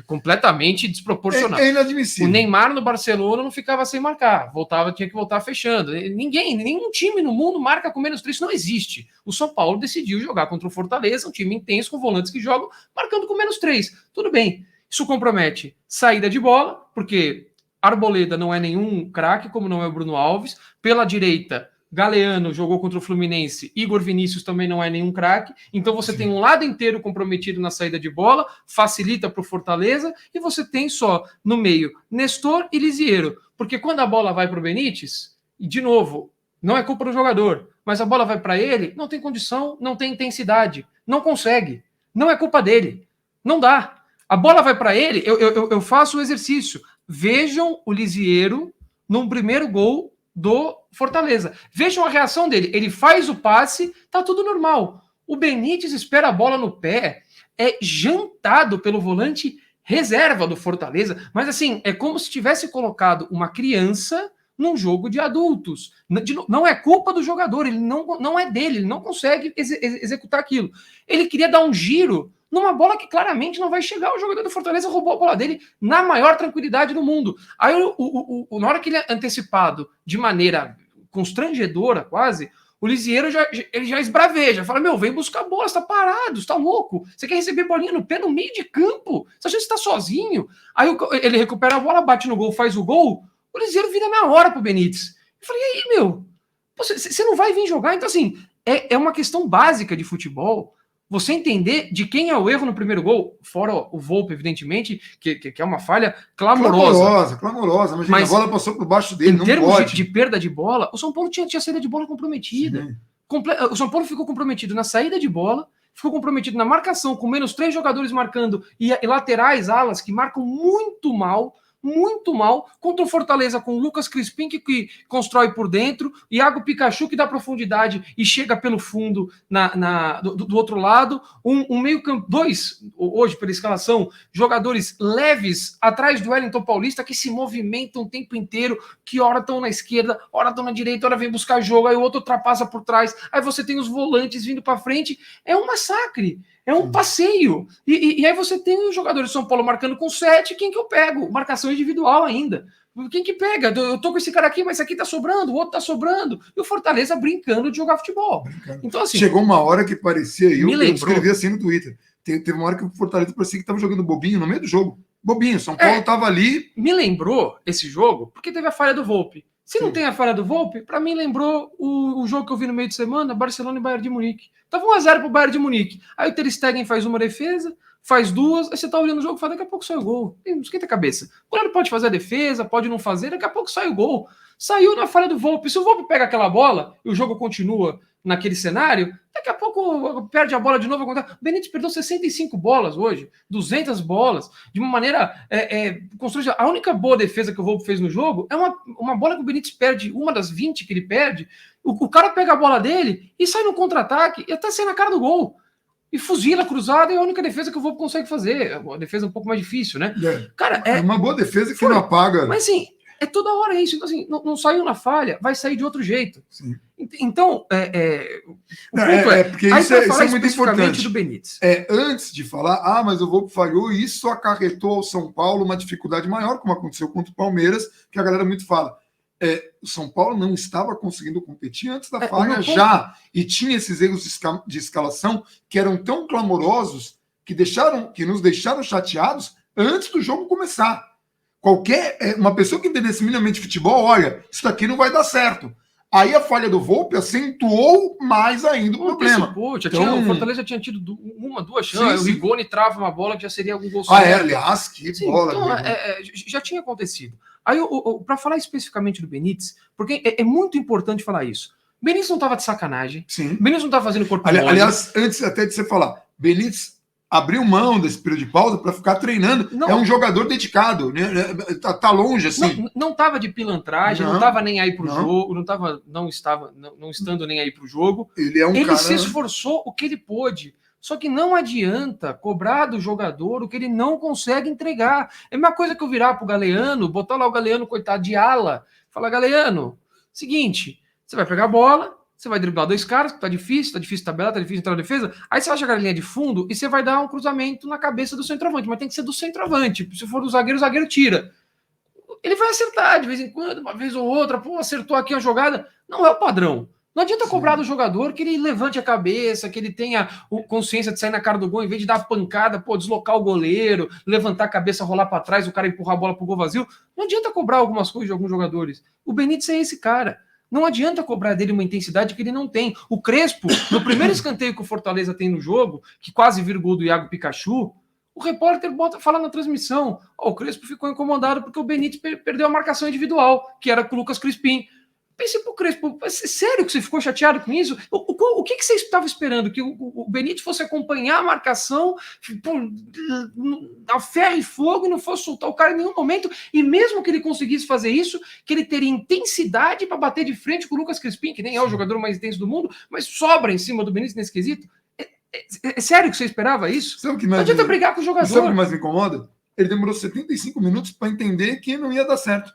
completamente desproporcional. É inadmissível. O Neymar no Barcelona não ficava sem marcar. Tinha que voltar fechando. Nenhum time no mundo marca com -3. Isso não existe. O São Paulo decidiu jogar contra o Fortaleza, um time intenso, com volantes que jogam, marcando com -3. Tudo bem. Isso compromete saída de bola, porque Arboleda não é nenhum craque, como não é o Bruno Alves. Pela direita, Galeano jogou contra o Fluminense, Igor Vinícius também não é nenhum craque, então você tem um lado inteiro comprometido na saída de bola, facilita para o Fortaleza, e você tem só no meio Nestor e Lisieiro, porque quando a bola vai para o Benítez, e de novo, não é culpa do jogador, mas a bola vai para ele, não tem condição, não tem intensidade, não consegue, não é culpa dele, não dá. A bola vai para ele, eu faço o exercício, vejam o Lisieiro no primeiro gol do Fortaleza. Vejam a reação dele. Ele faz o passe, tá tudo normal. O Benítez espera a bola no pé, é jantado pelo volante reserva do Fortaleza, mas assim, é como se tivesse colocado uma criança num jogo de adultos. Não é culpa do jogador, ele não é dele, ele não consegue executar aquilo. Ele queria dar um giro numa bola que claramente não vai chegar. O jogador do Fortaleza roubou a bola dele na maior tranquilidade do mundo. Aí, na hora que ele é antecipado de maneira constrangedora, quase, o Lisieiro ele já esbraveja, fala, vem buscar a bola, você tá parado, você tá louco, você quer receber bolinha no pé no meio de campo, você acha que você tá sozinho? Aí ele recupera a bola, bate no gol, faz o gol, o Lisieiro vira na hora pro Benítez. Eu falei, e aí, você não vai vir jogar? Então, assim, é uma questão básica de futebol, você entender de quem é o erro no primeiro gol, fora o Volpe, evidentemente, que é uma falha clamorosa. Clamorosa. Mas a bola passou por baixo dele, não pode. Em termos de perda de bola, o São Paulo tinha saída de bola comprometida. O São Paulo ficou comprometido na saída de bola, ficou comprometido na marcação, com -3 jogadores marcando, e laterais, alas, que marcam muito mal, contra o Fortaleza com o Lucas Crispim, que constrói por dentro, Iago Pikachu, que dá profundidade e chega pelo fundo do outro lado, um meio campo, 2, hoje pela escalação, jogadores leves atrás do Wellington Paulista, que se movimentam o tempo inteiro, que ora estão na esquerda, ora estão na direita, ora vem buscar jogo, aí o outro ultrapassa por trás, aí você tem os volantes vindo para frente, é um massacre. É um passeio. E aí você tem os jogadores de São Paulo marcando com 7, quem que eu pego? Marcação individual ainda. Quem que pega? Eu tô com esse cara aqui, mas esse aqui tá sobrando, o outro tá sobrando. E o Fortaleza brincando de jogar futebol. Então, assim, chegou uma hora que parecia, eu escrevi assim no Twitter, Teve uma hora que o Fortaleza parecia que estava jogando bobinho no meio do jogo. Bobinho, São Paulo estava ali. Me lembrou esse jogo, porque teve a falha do Volpi. Se não Sim. tem a falha do Volpi, para mim lembrou o jogo que eu vi no meio de semana, Barcelona e Bayern de Munique. Tava 1-0 pro Bayern de Munique. Aí o Ter Stegen faz uma defesa, faz duas, aí você tá olhando o jogo e fala, daqui a pouco sai o gol. Não esquenta a cabeça. O goleiro pode fazer a defesa, pode não fazer, daqui a pouco sai o gol. Saiu na falha do Volpi. Se o Volpi pega aquela bola e o jogo continua naquele cenário, daqui a pouco perde a bola de novo. O Benítez perdeu 65 bolas hoje, 200 bolas, de uma maneira construída. A única boa defesa que o Volpi fez no jogo é uma bola que o Benítez perde, uma das 20 que ele perde. O cara pega a bola dele e sai no contra-ataque e até sai na cara do gol. E fuzila cruzada é a única defesa que o Volpi consegue fazer. Uma defesa um pouco mais difícil, né? Cara, é uma boa defesa que não apaga. Mas assim, é toda hora isso. Então, assim, não saiu na falha, vai sair de outro jeito. Sim. Então, o ponto porque isso é muito importante. Do Benítez. Antes de falar, mas o Volpi falhou, e isso acarretou ao São Paulo uma dificuldade maior, como aconteceu contra o Palmeiras, que a galera muito fala. O São Paulo não estava conseguindo competir antes da falha já, e tinha esses erros de escalação que eram tão clamorosos que nos deixaram chateados antes do jogo começar. Uma pessoa que entendesse minimamente futebol, olha, isso daqui não vai dar certo. Aí a falha do Volpi acentuou mais ainda o problema. O Fortaleza já tinha tido duas chances. O Rigoni trava uma bola que já seria algum gol. Aliás, que bola. Então, já tinha acontecido. Aí, para falar especificamente do Benítez, porque é muito importante falar isso. O Benítez não estava de sacanagem. Sim. O Benítez não estava fazendo corpo mole. Aliás, antes até de você falar, Benítez abriu mão desse período de pausa para ficar treinando. Não, é um jogador dedicado, né? Tá longe, assim. Não estava de pilantragem, não estava nem aí pro jogo, não estando nem aí pro jogo. Ele se esforçou o que ele pôde. Só que não adianta cobrar do jogador o que ele não consegue entregar. É a mesma coisa que eu virar pro Galeano, botar lá o Galeano, coitado, de ala. Falar, Galeano, seguinte, você vai pegar a bola, você vai driblar dois caras, que tá difícil tabelar, tá difícil entrar na defesa, aí você vai chegar na linha de fundo e você vai dar um cruzamento na cabeça do centroavante, mas tem que ser do centroavante. Se for do zagueiro, o zagueiro tira. Ele vai acertar de vez em quando, uma vez ou outra, acertou aqui a jogada. Não é o padrão. Não adianta cobrar do jogador que ele levante a cabeça, que ele tenha consciência de sair na cara do gol, em vez de dar pancada, deslocar o goleiro, levantar a cabeça, rolar para trás, o cara empurrar a bola pro gol vazio. Não adianta cobrar algumas coisas de alguns jogadores. O Benítez é esse cara. Não adianta cobrar dele uma intensidade que ele não tem. O Crespo, no primeiro escanteio que o Fortaleza tem no jogo, que quase vira o gol do Iago Pikachu, o repórter fala na transmissão, o Crespo ficou incomodado porque o Benítez perdeu a marcação individual, que era com o Lucas Crispim. Pensei pro Crespo, sério que você ficou chateado com isso? O que você estava esperando? Que o Benítez fosse acompanhar a marcação a ferro e fogo e não fosse soltar o cara em nenhum momento, e mesmo que ele conseguisse fazer isso, que ele teria intensidade para bater de frente com o Lucas Crispim, que nem é o jogador mais intenso do mundo, mas sobra em cima do Benítez nesse quesito? É sério que você esperava isso? Não adianta brigar com o jogador. Sabe o que mais me incomoda? Ele demorou 75 minutos para entender que não ia dar certo.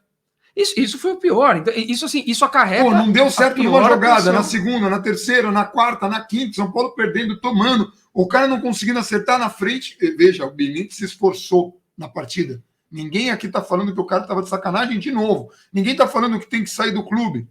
Isso foi o pior. Então, isso acarreta. Não deu certo numa jogada, na segunda, na terceira, na quarta, na quinta, São Paulo perdendo, tomando. O cara não conseguindo acertar na frente. Veja, o Benítez se esforçou na partida. Ninguém aqui está falando que o cara estava de sacanagem de novo. Ninguém está falando que tem que sair do clube.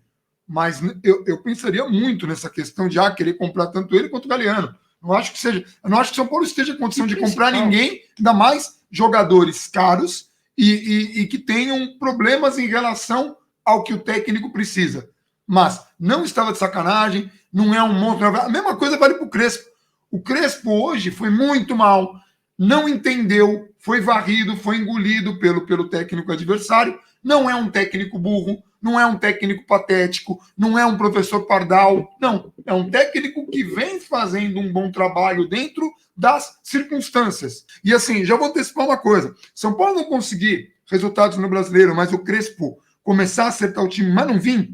Mas eu pensaria muito nessa questão de querer comprar tanto ele quanto o Galeano. Eu não acho que o São Paulo esteja em condição de comprar ninguém, ainda mais jogadores caros e que tenham problemas em relação ao que o técnico precisa. Mas não estava de sacanagem, não é um monstro. A mesma coisa vale para o Crespo. O Crespo hoje foi muito mal, não entendeu, foi varrido, foi engolido pelo técnico adversário. Não é um técnico burro, não é um técnico patético, não é um professor Pardal. Não, é um técnico que vem fazendo um bom trabalho dentro das circunstâncias. E assim, já vou antecipar uma coisa. São Paulo não conseguir resultados no Brasileiro, mas o Crespo começar a acertar o time, mas não vir.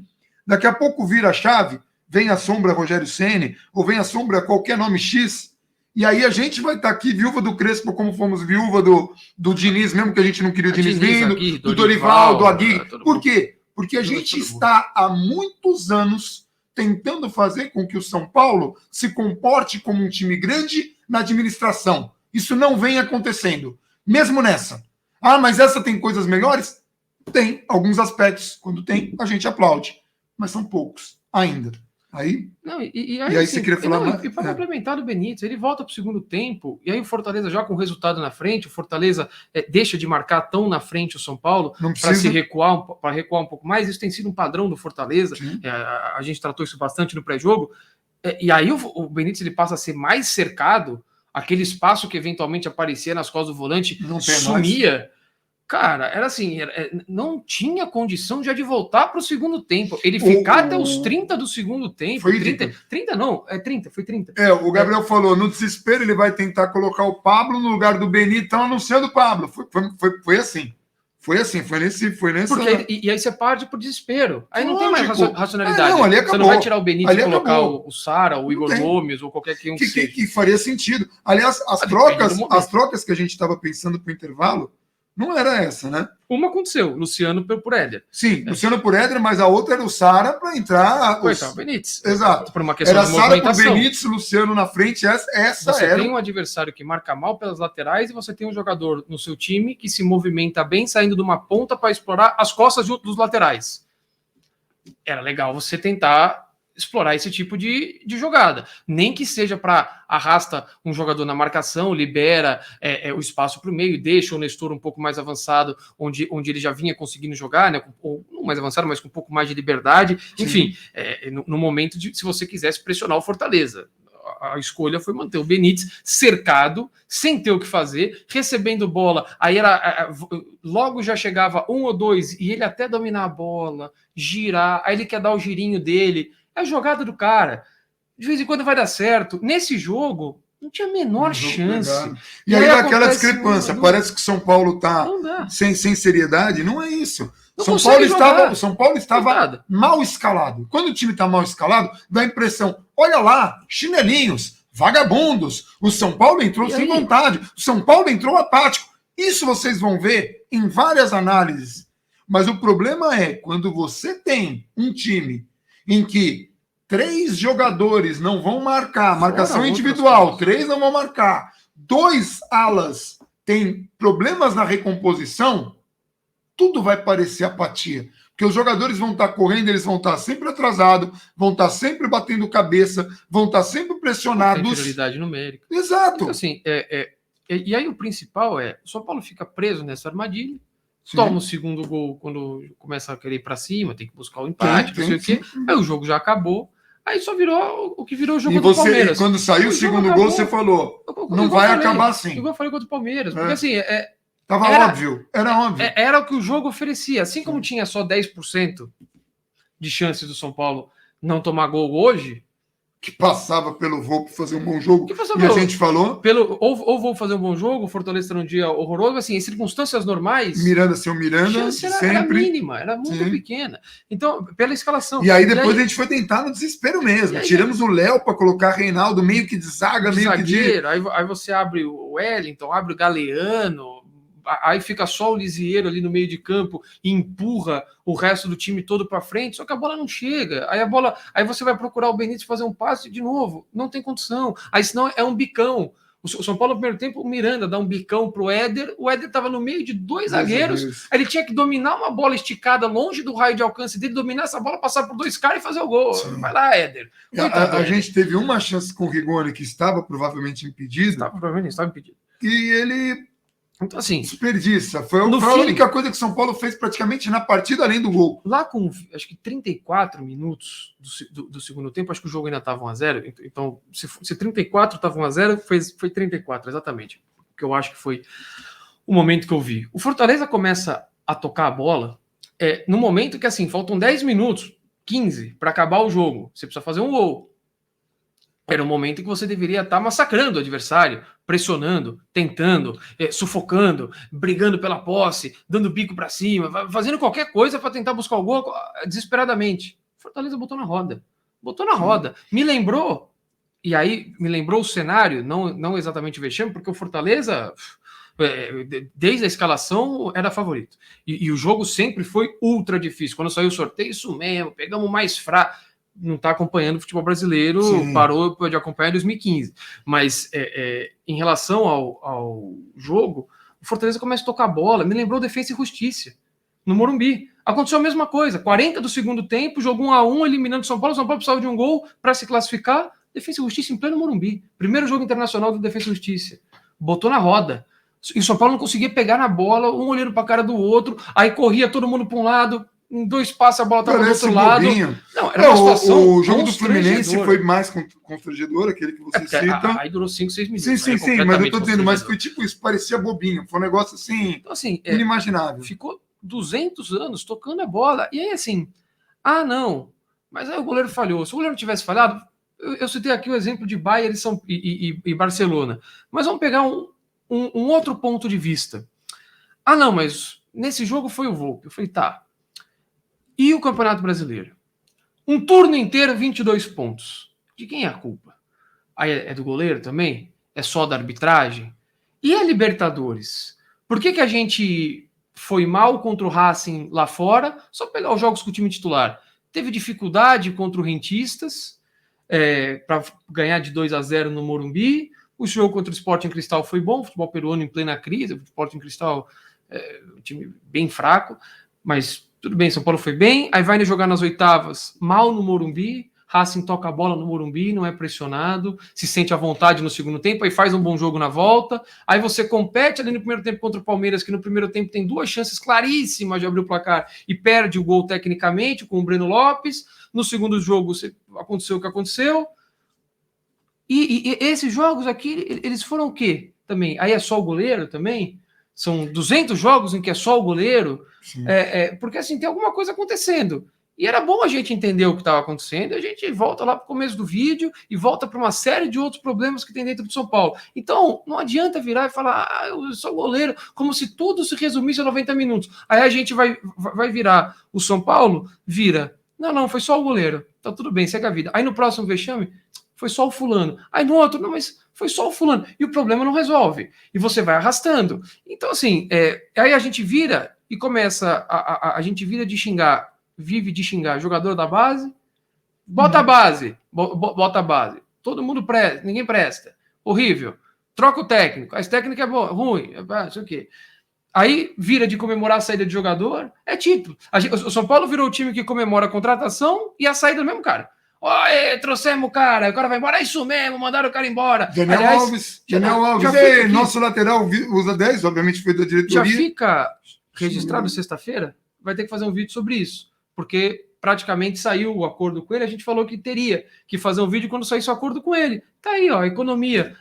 Daqui a pouco vira a chave, vem a sombra Rogério Ceni, ou vem a sombra qualquer nome X, e aí a gente vai estar aqui viúva do Crespo, como fomos viúva do Diniz, mesmo que a gente não queria o Diniz vindo, do Dorival, do Aguirre. Por quê? Porque a gente está há muitos anos tentando fazer com que o São Paulo se comporte como um time grande na administração. Isso não vem acontecendo. Mesmo nessa. Mas essa tem coisas melhores? Tem alguns aspectos. Quando tem, a gente aplaude. Mas são poucos ainda. Aí, Não, e aí você queria falar mais? E para complementar do Benítez, ele volta para o segundo tempo, e aí o Fortaleza já com o resultado na frente, o Fortaleza deixa de marcar tão na frente o São Paulo para se recuar, para recuar um pouco mais. Isso tem sido um padrão do Fortaleza. A gente tratou isso bastante no pré-jogo. E aí o Benítez ele passa a ser mais cercado, aquele espaço que eventualmente aparecia nas costas do volante sumia. Mais. Cara, era assim, não tinha condição já de voltar para o segundo tempo. Ele ficar até os 30 do segundo tempo. Foi 30 não, 30, foi 30. O Gabriel falou, no desespero ele vai tentar colocar o Pablo no lugar do Benítez, estão anunciando o Pablo. Foi assim. Foi nesse. Porque, e aí você parte por desespero. Aí não tem mais racionalidade. Não, ali acabou. Você não vai tirar o Benítez e colocar o Sara, o Igor Gomes, ou qualquer que seja. Que faria sentido. Aliás, as trocas que a gente estava pensando para o intervalo, não era essa, né? Uma aconteceu, Luciano por Éder. Sim, Luciano por Éder, mas a outra era o Sara para entrar. O Benítez. Exato. Por uma questão era de movimentação. Sara por Benítez, Luciano na frente. Você tem um adversário que marca mal pelas laterais e você tem um jogador no seu time que se movimenta bem, saindo de uma ponta para explorar as costas dos laterais. Era legal você tentar explorar esse tipo de jogada. Nem que seja para arrasta um jogador na marcação, libera o espaço para o meio, deixa o Nestor um pouco mais avançado, onde ele já vinha conseguindo jogar, né? Ou não mais avançado, mas com um pouco mais de liberdade. Sim. Enfim, no momento de, se você quisesse pressionar o Fortaleza. A escolha foi manter o Benítez cercado, sem ter o que fazer, recebendo bola. Aí logo já chegava um ou dois e ele até dominar a bola, girar. Aí ele quer dar o girinho dele. É a jogada do cara. De vez em quando vai dar certo. Nesse jogo, não tinha a menor chance. E aí aquela discrepância. Parece que São Paulo está sem seriedade. Não é isso. São Paulo estava mal escalado. Quando o time está mal escalado, dá a impressão, olha lá, chinelinhos, vagabundos. O São Paulo entrou sem vontade. O São Paulo entrou apático. Isso vocês vão ver em várias análises. Mas o problema é quando você tem um time em que 3 jogadores não vão marcar, marcação individual, 3 não vão marcar, 2 alas têm problemas na recomposição, tudo vai parecer apatia. Porque os jogadores vão estar correndo, eles vão estar sempre atrasados, vão estar sempre batendo cabeça, vão estar sempre pressionados. Inferioridade numérica. Exato. Então, assim, e aí o principal o São Paulo fica preso nessa armadilha. Sim. Toma o segundo gol quando começa a querer ir para cima, tem que buscar o empate, não sei o quê. Aí o jogo já acabou. Aí só virou o que virou o jogo do Palmeiras. E quando saiu o segundo gol, você falou, não vai acabar assim. Igual eu falei contra o Palmeiras. Porque assim, Tava óbvio, era óbvio. Era o que o jogo oferecia. Assim como tinha só 10% de chances do São Paulo não tomar gol hoje, que passava pelo Volpe fazer um bom jogo, e a gente falou... Ou vou fazer um bom jogo, o Fortaleza está num dia horroroso, assim, em circunstâncias normais... Miranda, a chance era mínima, era muito pequena. Então, pela escalação... E aí depois a gente foi tentar no desespero mesmo. Tiramos o Léo para colocar Reinaldo meio que de zaga, meio zagueiro, que de... Aí você abre o Wellington, abre o Galeano... Aí fica só o Lisieiro ali no meio de campo e empurra o resto do time todo para frente, só que a bola não chega. Aí você vai procurar o Benítez fazer um passe de novo, não tem condição. Aí senão é um bicão. O São Paulo no primeiro tempo, o Miranda dá um bicão pro Éder, o Éder estava no meio de 2 zagueiros, ele tinha que dominar uma bola esticada longe do raio de alcance dele, dominar essa bola, passar por 2 caras e fazer o gol. Sim. Vai lá, Éder. A gente teve uma chance com o Rigoni que estava provavelmente impedido. Estava impedido. E ele... Então, assim, desperdiça. Foi a única coisa que o São Paulo fez praticamente na partida, além do gol. Lá com, acho que 34 minutos do segundo tempo, acho que o jogo ainda estava 1-0. Então, se 34 estava 1-0, foi 34, exatamente. Que eu acho que foi o momento que eu vi. O Fortaleza começa a tocar a bola no momento que, assim, faltam 10 minutos, 15, para acabar o jogo. Você precisa fazer um gol. Era um momento em que você deveria estar massacrando o adversário, pressionando, tentando, sufocando, brigando pela posse, dando bico para cima, fazendo qualquer coisa para tentar buscar o gol desesperadamente. Fortaleza botou na roda. Botou na roda. Me lembrou o cenário, não exatamente o vexame, porque o Fortaleza, desde a escalação, era favorito. E o jogo sempre foi ultra difícil. Quando saiu o sorteio, isso mesmo, pegamos mais fraco. Não está acompanhando o futebol brasileiro, sim, parou de acompanhar em 2015. Mas em relação ao jogo, o Fortaleza começa a tocar a bola. Me lembrou Defensa e Justiça, no Morumbi. Aconteceu a mesma coisa. 40 do segundo tempo, jogou 1-1, eliminando o São Paulo. São Paulo precisava de um gol para se classificar. Defensa e Justiça em pleno Morumbi. Primeiro jogo internacional do Defensa e Justiça. Botou na roda. E o São Paulo não conseguia pegar na bola, um olhando para a cara do outro, aí corria todo mundo para um lado, em 2 passos a bola estava do outro lado. Não, era uma situação. O jogo do Fluminense foi mais constrangedor, aquele que você cita. Aí durou 5, 6 minutos. Sim, mas eu tô dizendo, mas foi tipo isso, parecia bobinho, foi um negócio assim, então, assim inimaginável. Ficou 200 anos tocando a bola, e aí assim, não, mas aí o goleiro falhou. Se o goleiro tivesse falhado, eu citei aqui o exemplo de Bayern e Barcelona, mas vamos pegar um outro ponto de vista. Não, mas nesse jogo foi o Volpi. Eu falei, tá. E o Campeonato Brasileiro? Um turno inteiro, 22 pontos. De quem é a culpa? Aí é do goleiro também? É só da arbitragem? E a Libertadores? Por que a gente foi mal contra o Racing lá fora? Só pegar os jogos com o time titular. Teve dificuldade contra o Rentistas para ganhar de 2-0 no Morumbi. O jogo contra o Sporting Cristal foi bom, o futebol peruano em plena crise, o Sporting Cristal um time bem fraco, mas tudo bem, São Paulo foi bem, aí vai jogar nas oitavas, mal no Morumbi, Racing toca a bola no Morumbi, não é pressionado, se sente à vontade no segundo tempo, aí faz um bom jogo na volta, aí você compete ali no primeiro tempo contra o Palmeiras, que no primeiro tempo tem 2 chances claríssimas de abrir o placar e perde o gol tecnicamente com o Breno Lopes, no segundo jogo aconteceu o que aconteceu. E esses jogos aqui, eles foram o quê? Também, aí é só o goleiro também? São 200 jogos em que é só o goleiro? Porque assim, tem alguma coisa acontecendo. E era bom a gente entender o que estava acontecendo, e a gente volta lá para o começo do vídeo e volta para uma série de outros problemas que tem dentro do São Paulo. Então, não adianta virar e falar, eu sou goleiro, como se tudo se resumisse a 90 minutos. Aí a gente vai virar o São Paulo, não, foi só o goleiro. Tá tudo bem, segue a vida. Aí no próximo vexame, foi só o fulano. Aí no outro, não, mas foi só o fulano. E o problema não resolve. E você vai arrastando. Então, assim, aí a gente vira e começa, a gente vira de xingar, vive de xingar jogador da base, bota a base, bota a base. Todo mundo presta, ninguém presta. Horrível. Troca o técnico. Esse técnico é bom, ruim, não sei o quê. Aí vira de comemorar a saída de jogador. É título. O São Paulo virou o time que comemora a contratação e a saída do mesmo cara. Trouxemos o cara vai embora, é isso mesmo, mandaram o cara embora. Daniel Alves, nosso lateral usa 10, obviamente foi da diretoria. Já fica registrado sexta-feira, vai ter que fazer um vídeo sobre isso, porque praticamente saiu o acordo com ele, a gente falou que teria que fazer um vídeo quando saísse o acordo com ele. Tá aí, economia.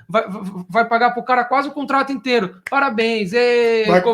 Vai pagar pro cara quase o contrato inteiro. Parabéns.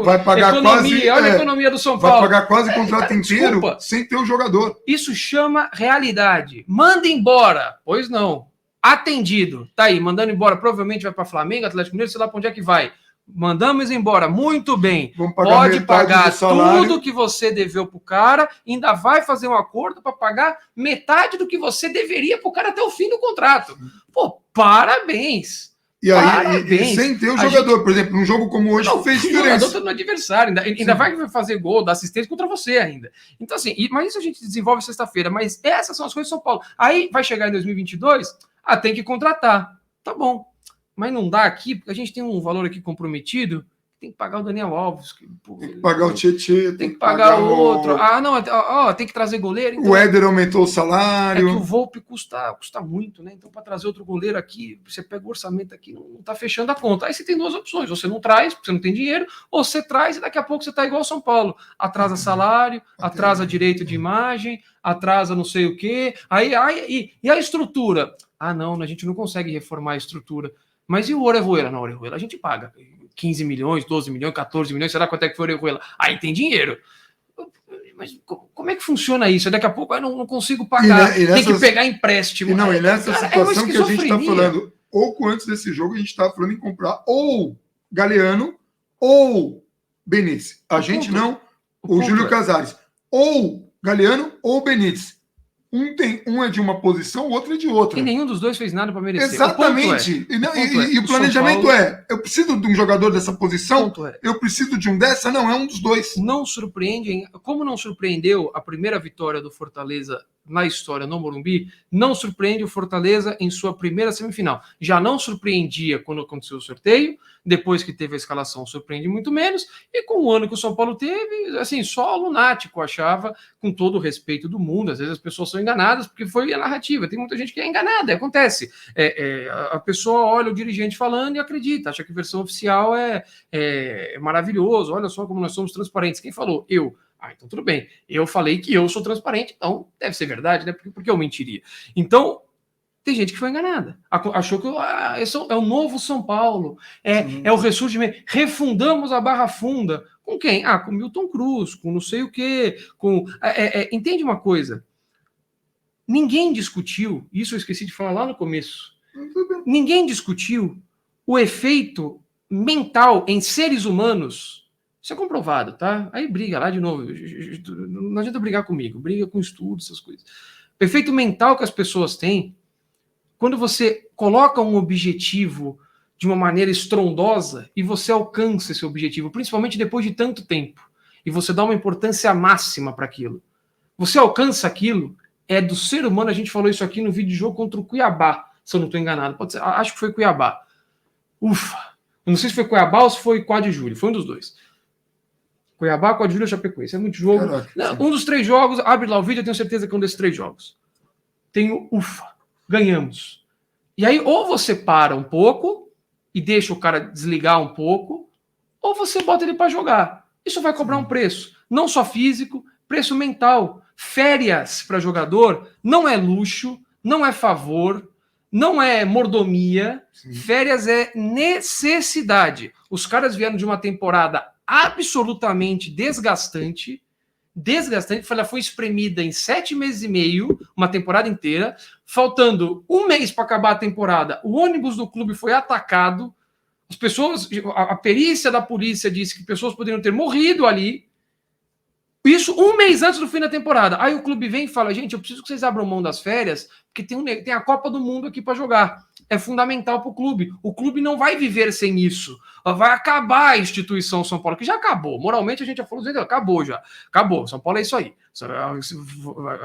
Vai pagar economia, quase, olha a economia do São Paulo. Vai pagar quase o contrato inteiro sem ter o jogador. Isso chama realidade. Manda embora. Pois não. Atendido. Tá aí, mandando embora. Provavelmente vai para Flamengo, Atlético Mineiro, sei lá para onde é que vai. Mandamos embora, muito bem. Pode pagar tudo que você deveu pro cara, ainda vai fazer um acordo para pagar metade do que você deveria pro cara até o fim do contrato. Pô, parabéns. E aí, e sem ter o jogador, por exemplo, num jogo como hoje, fez diferença. O jogador tá no adversário, ainda vai fazer gol, dar assistência contra você ainda. Então, assim, mas isso a gente desenvolve sexta-feira, mas essas são as coisas de São Paulo. Aí vai chegar em 2022, tem que contratar. Tá bom. Mas não dá aqui, porque a gente tem um valor aqui comprometido, tem que pagar o Daniel Alves. Tem que pagar o Tietê. Tem que pagar o outro. Tem que trazer goleiro. Então, o Éder aumentou o salário. É que o Volpi custa muito, né? Então, para trazer outro goleiro aqui, você pega o orçamento aqui, não tá fechando a conta. Aí você tem 2 opções. Você não traz, porque você não tem dinheiro, ou você traz e daqui a pouco você tá igual ao São Paulo. Atrasa salário, atrasa direito de imagem, atrasa não sei o quê. E a estrutura? Não, a gente não consegue reformar a estrutura. Mas e o Orejuela? Não, o Orejuela a gente paga 15 milhões, 12 milhões, 14 milhões, será quanto é que foi o Orejuela? Aí tem dinheiro. Mas como é que funciona isso? Daqui a pouco eu não consigo pagar, tem que pegar empréstimo. E nessa situação que a gente está falando, pouco antes desse jogo, a gente estava falando em comprar ou Galeano ou Benítez. O Júlio Casares. Ou Galeano ou Benítez. Um é de uma posição, o outro é de outra. E nenhum dos dois fez nada para merecer. Exatamente. E o planejamento eu preciso de um jogador dessa posição, eu preciso de um dessa, não, é um dos dois. Não surpreende, como não surpreendeu a primeira vitória do Fortaleza na história no Morumbi, não surpreende o Fortaleza em sua primeira semifinal. Já não surpreendia quando aconteceu o sorteio, depois que teve a escalação surpreende muito menos, e com o ano que o São Paulo teve, assim, só lunático achava, com todo o respeito do mundo, às vezes as pessoas são enganadas, porque foi a narrativa, tem muita gente que é enganada, acontece. A pessoa olha o dirigente falando e acredita, acha que a versão oficial é maravilhoso, olha só como nós somos transparentes. Quem falou? Eu. Então tudo bem. Eu falei que eu sou transparente, então deve ser verdade, né? Porque eu mentiria. Então, tem gente que foi enganada. Achou que esse é o novo São Paulo, é o ressurgimento. Refundamos a Barra Funda. Com quem? Com Milton Cruz, com não sei o quê. Entende uma coisa? Ninguém discutiu, isso eu esqueci de falar lá no começo, ninguém discutiu o efeito mental em seres humanos. Isso é comprovado, tá? Aí briga lá de novo. Não adianta brigar comigo, briga com estudos, essas coisas. O efeito mental que as pessoas têm, quando você coloca um objetivo de uma maneira estrondosa e você alcança esse objetivo, principalmente depois de tanto tempo, e você dá uma importância máxima para aquilo. Você alcança aquilo, é do ser humano, a gente falou isso aqui no vídeo de jogo contra o Cuiabá, se eu não estou enganado. Pode ser, acho que foi Cuiabá. Ufa! Eu não sei se foi Cuiabá ou se foi Quad Júlio, foi um dos dois. Cuiabá, Quad Júlio ou Chapecoense. É muito jogo. Caraca, um dos 3 jogos, abre lá o vídeo, eu tenho certeza que é um desses 3 jogos. Tenho, ufa, ganhamos. E aí, ou você para um pouco e deixa o cara desligar um pouco, ou você bota ele para jogar. Isso vai cobrar um preço, não só físico, preço mental. Férias para jogador não é luxo, não é favor, não é mordomia. Sim. Férias é necessidade. Os caras vieram de uma temporada absolutamente desgastante, foi espremida em 7 meses e meio, uma temporada inteira, faltando 1 mês para acabar a temporada, o ônibus do clube foi atacado, as pessoas, a perícia da polícia disse que pessoas poderiam ter morrido ali, isso 1 mês antes do fim da temporada. Aí o clube vem e fala, gente, eu preciso que vocês abram mão das férias, porque tem a Copa do Mundo aqui para jogar. É fundamental para o clube. O clube não vai viver sem isso. Vai acabar a instituição São Paulo, que já acabou. Moralmente, a gente já falou, acabou já. Acabou. São Paulo é isso aí.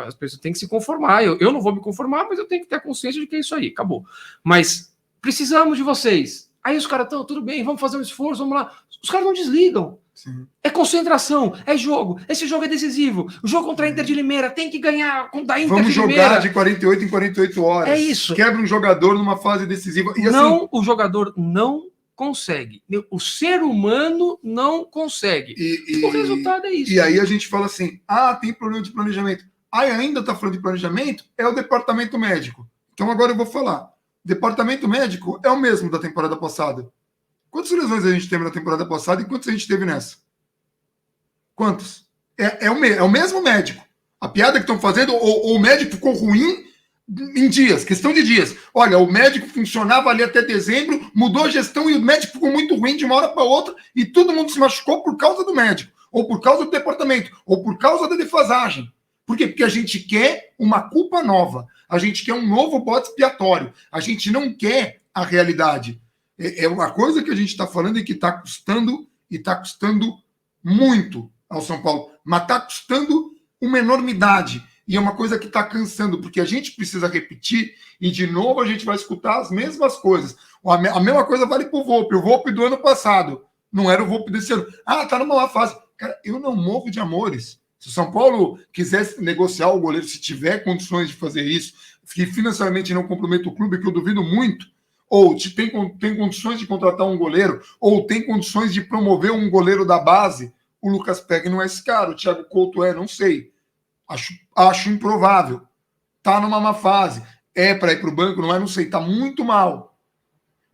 As pessoas têm que se conformar. Eu não vou me conformar, mas eu tenho que ter a consciência de que é isso aí. Acabou. Mas precisamos de vocês. Aí os caras estão, tudo bem, vamos fazer um esforço, vamos lá. Os caras não desligam. Sim. É concentração, é jogo. Esse jogo é decisivo. O jogo contra a Inter de Limeira tem que ganhar da Inter Vamos de Limeira. Vamos jogar de 48 em 48 horas. É isso. Quebra um jogador numa fase decisiva. E não, assim, o jogador não consegue. O ser humano não consegue. O resultado é isso. E aí a gente fala assim, tem problema de planejamento. Ainda está falando de planejamento? É o departamento médico. Então agora eu vou falar. Departamento médico é o mesmo da temporada passada. Quantas lesões a gente teve na temporada passada e quantas a gente teve nessa? Quantos? É o mesmo médico. A piada que estão fazendo, ou o médico ficou ruim em dias, questão de dias. Olha, o médico funcionava ali até dezembro, mudou a gestão e o médico ficou muito ruim de uma hora para outra e todo mundo se machucou por causa do médico, ou por causa do departamento, ou por causa da defasagem. Por quê? Porque a gente quer uma culpa nova. A gente quer um novo bode expiatório. A gente não quer a realidade. É uma coisa que a gente está falando e que está custando, e está custando muito ao São Paulo. Mas está custando uma enormidade. E é uma coisa que está cansando, porque a gente precisa repetir e, de novo, a gente vai escutar as mesmas coisas. A mesma coisa vale para o Volpi. O Volpi do ano passado não era o Volpi desse ano. Está numa má fase. Cara, eu não movo de amores. Se o São Paulo quisesse negociar o goleiro, se tiver condições de fazer isso, que financeiramente não comprometa o clube, que eu duvido muito, ou tem condições de contratar um goleiro, ou tem condições de promover um goleiro da base, o Lucas Pegg não é esse cara, o Thiago Couto não sei. Acho improvável. Tá numa má fase. É para ir para o banco, não sei. Tá muito mal.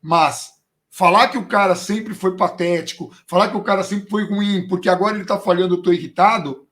Mas falar que o cara sempre foi patético, falar que o cara sempre foi ruim, porque agora ele tá falhando, eu tô irritado,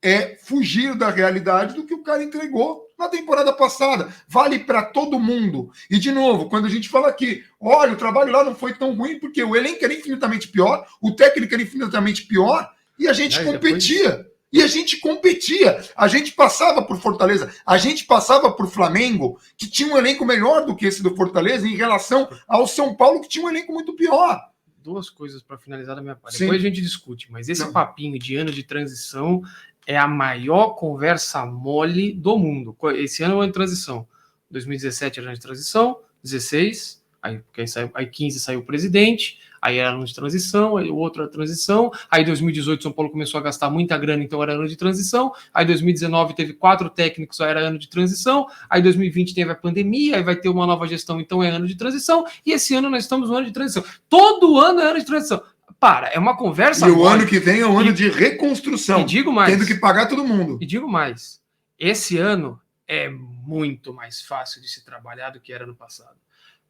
é fugir da realidade do que o cara entregou na temporada passada. Vale para todo mundo. E, de novo, quando a gente fala aqui, olha, o trabalho lá não foi tão ruim, porque o elenco era infinitamente pior, o técnico era infinitamente pior, e a gente competia. E a gente competia. A gente passava por Fortaleza, a gente passava por Flamengo, que tinha um elenco melhor do que esse do Fortaleza, em relação ao São Paulo, que tinha um elenco muito pior. 2 coisas para finalizar da minha parte. Sim. Depois a gente discute, mas esse papinho de ano de transição é a maior conversa mole do mundo. Esse ano é um ano de transição. 2017 era ano de transição, 16, aí 15 saiu o presidente, aí era ano de transição, aí o outro era transição, aí 2018 São Paulo começou a gastar muita grana, então era ano de transição, aí 2019 teve 4 técnicos, aí era ano de transição, aí 2020 teve a pandemia, aí vai ter uma nova gestão, então é ano de transição, e esse ano nós estamos no ano de transição. Todo ano é ano de transição. É uma conversa. E o ano que vem é um ano de reconstrução. E digo mais. Tendo que pagar todo mundo. E digo mais. Esse ano é muito mais fácil de se trabalhar do que era no passado.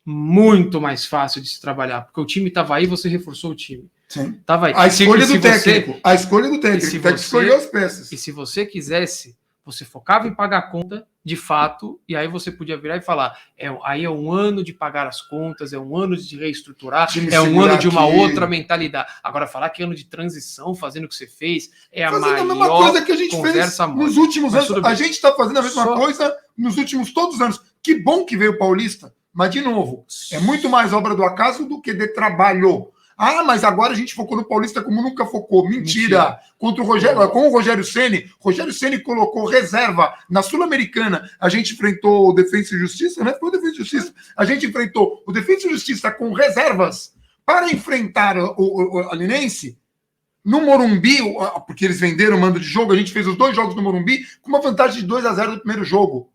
Muito mais fácil de se trabalhar. Porque o time estava aí, você reforçou o time. Sim. Tava aí. A escolha do técnico. A escolha do técnico. Tem que escolher as peças. E se você quisesse, você focava em pagar a conta, de fato, e aí você podia virar e falar, aí é um ano de pagar as contas, é um ano de reestruturar, é um ano de uma outra mentalidade. Agora, falar que é ano de transição, fazendo o que você fez, é a maior a mesma coisa que a gente fez nos últimos anos. A gente está fazendo a mesma coisa nos últimos todos os anos. Que bom que veio o Paulista, mas, de novo, é muito mais obra do acaso do que de trabalho. Ah, mas agora a gente focou no Paulista como nunca focou. Mentira. Contra o Rogério, com o Rogério Ceni colocou reserva na Sul-Americana. A gente enfrentou o Defensa e Justiça, né? Foi o Defensa e Justiça. A gente enfrentou o Defensa e Justiça com reservas para enfrentar o Linense no Morumbi, porque eles venderam o mando de jogo. A gente fez os 2 jogos no Morumbi com uma vantagem de 2-0 no primeiro jogo.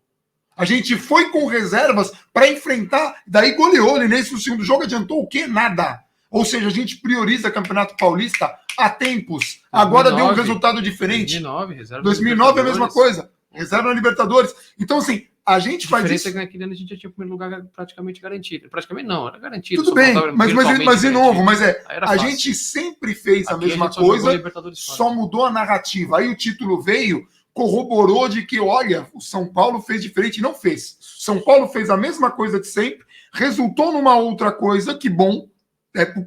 A gente foi com reservas para enfrentar, daí goleou o Linense no segundo jogo. Adiantou o quê? Nada. Ou seja, a gente prioriza Campeonato Paulista há tempos. 2009, agora deu um resultado diferente. 2009 é a mesma coisa. Reserva na Libertadores. Então, assim, a gente faz isso. A diferença é que naquele ano a gente já tinha o primeiro lugar praticamente garantido. Praticamente não, era garantido. Tudo bem, mas de novo, a gente sempre fez a mesma coisa, só mudou a narrativa. Aí o título veio, corroborou de que, olha, o São Paulo fez diferente. Não fez. São Paulo fez a mesma coisa de sempre, resultou numa outra coisa, que bom.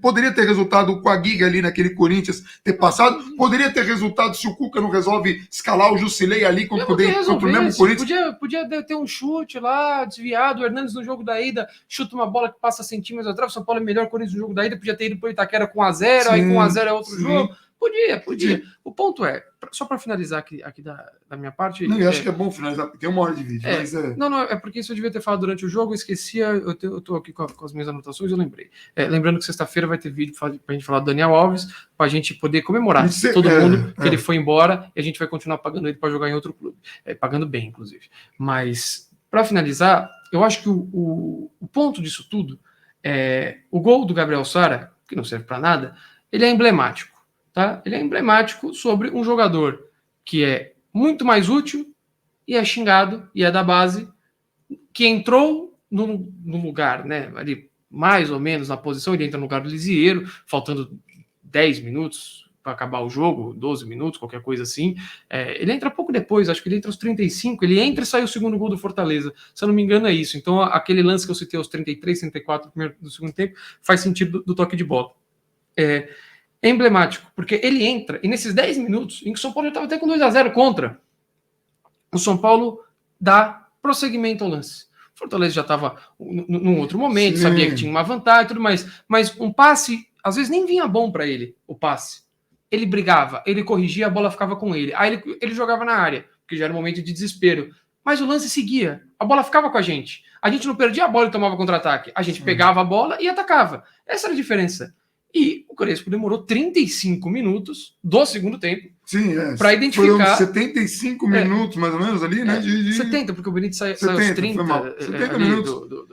Poderia ter resultado com a Giga ali naquele Corinthians ter passado, poderia ter resultado se o Cuca não resolve escalar o Jusilei ali contra o mesmo Corinthians. Podia ter um chute lá, desviado, o Hernandes no jogo da ida chuta uma bola que passa centímetros atrás, o São Paulo é melhor, o Corinthians no jogo da ida, podia ter ido para o Itaquera com 1-0, aí com 1-0 é outro jogo. Podia. O ponto é, só para finalizar aqui da minha parte... Não, eu acho que é bom finalizar, porque tem 1 hora de vídeo. Não, é porque isso eu devia ter falado durante o jogo, eu esquecia, eu estou aqui com as minhas anotações, eu lembrei. Lembrando que sexta-feira vai ter vídeo para a gente falar do Daniel Alves, para a gente poder comemorar todo mundo que ele foi embora, e a gente vai continuar pagando ele para jogar em outro clube. Pagando bem, inclusive. Mas, para finalizar, eu acho que o ponto disso tudo é o gol do Gabriel Sara, que não serve para nada, ele é emblemático. Tá? Ele é emblemático sobre um jogador que é muito mais útil e é xingado, e é da base, que entrou no lugar, né, ali mais ou menos na posição, ele entra no lugar do Lisieiro, faltando 10 minutos para acabar o jogo, 12 minutos, qualquer coisa assim. Ele entra pouco depois, acho que ele entra aos 35, ele entra e sai o segundo gol do Fortaleza, se eu não me engano é isso. Então aquele lance que eu citei aos 33, 34 do segundo tempo, faz sentido do toque de bola. É emblemático, porque ele entra, e nesses 10 minutos, em que o São Paulo já estava até com 2-0 contra, o São Paulo dá prosseguimento ao lance. O Fortaleza já estava num outro momento, sim, sabia que tinha uma vantagem e tudo mais, mas um passe, às vezes nem vinha bom para ele, o passe. Ele brigava, ele corrigia, a bola ficava com ele. Aí ele jogava na área, porque já era um momento de desespero. Mas o lance seguia, a bola ficava com a gente. A gente não perdia a bola e tomava contra-ataque. A gente pegava a bola e atacava. Essa era a diferença. E o Crespo demorou 35 minutos do segundo tempo para identificar... Foram 75 minutos, mais ou menos, ali, né? 70, porque o Benítez saiu aos 30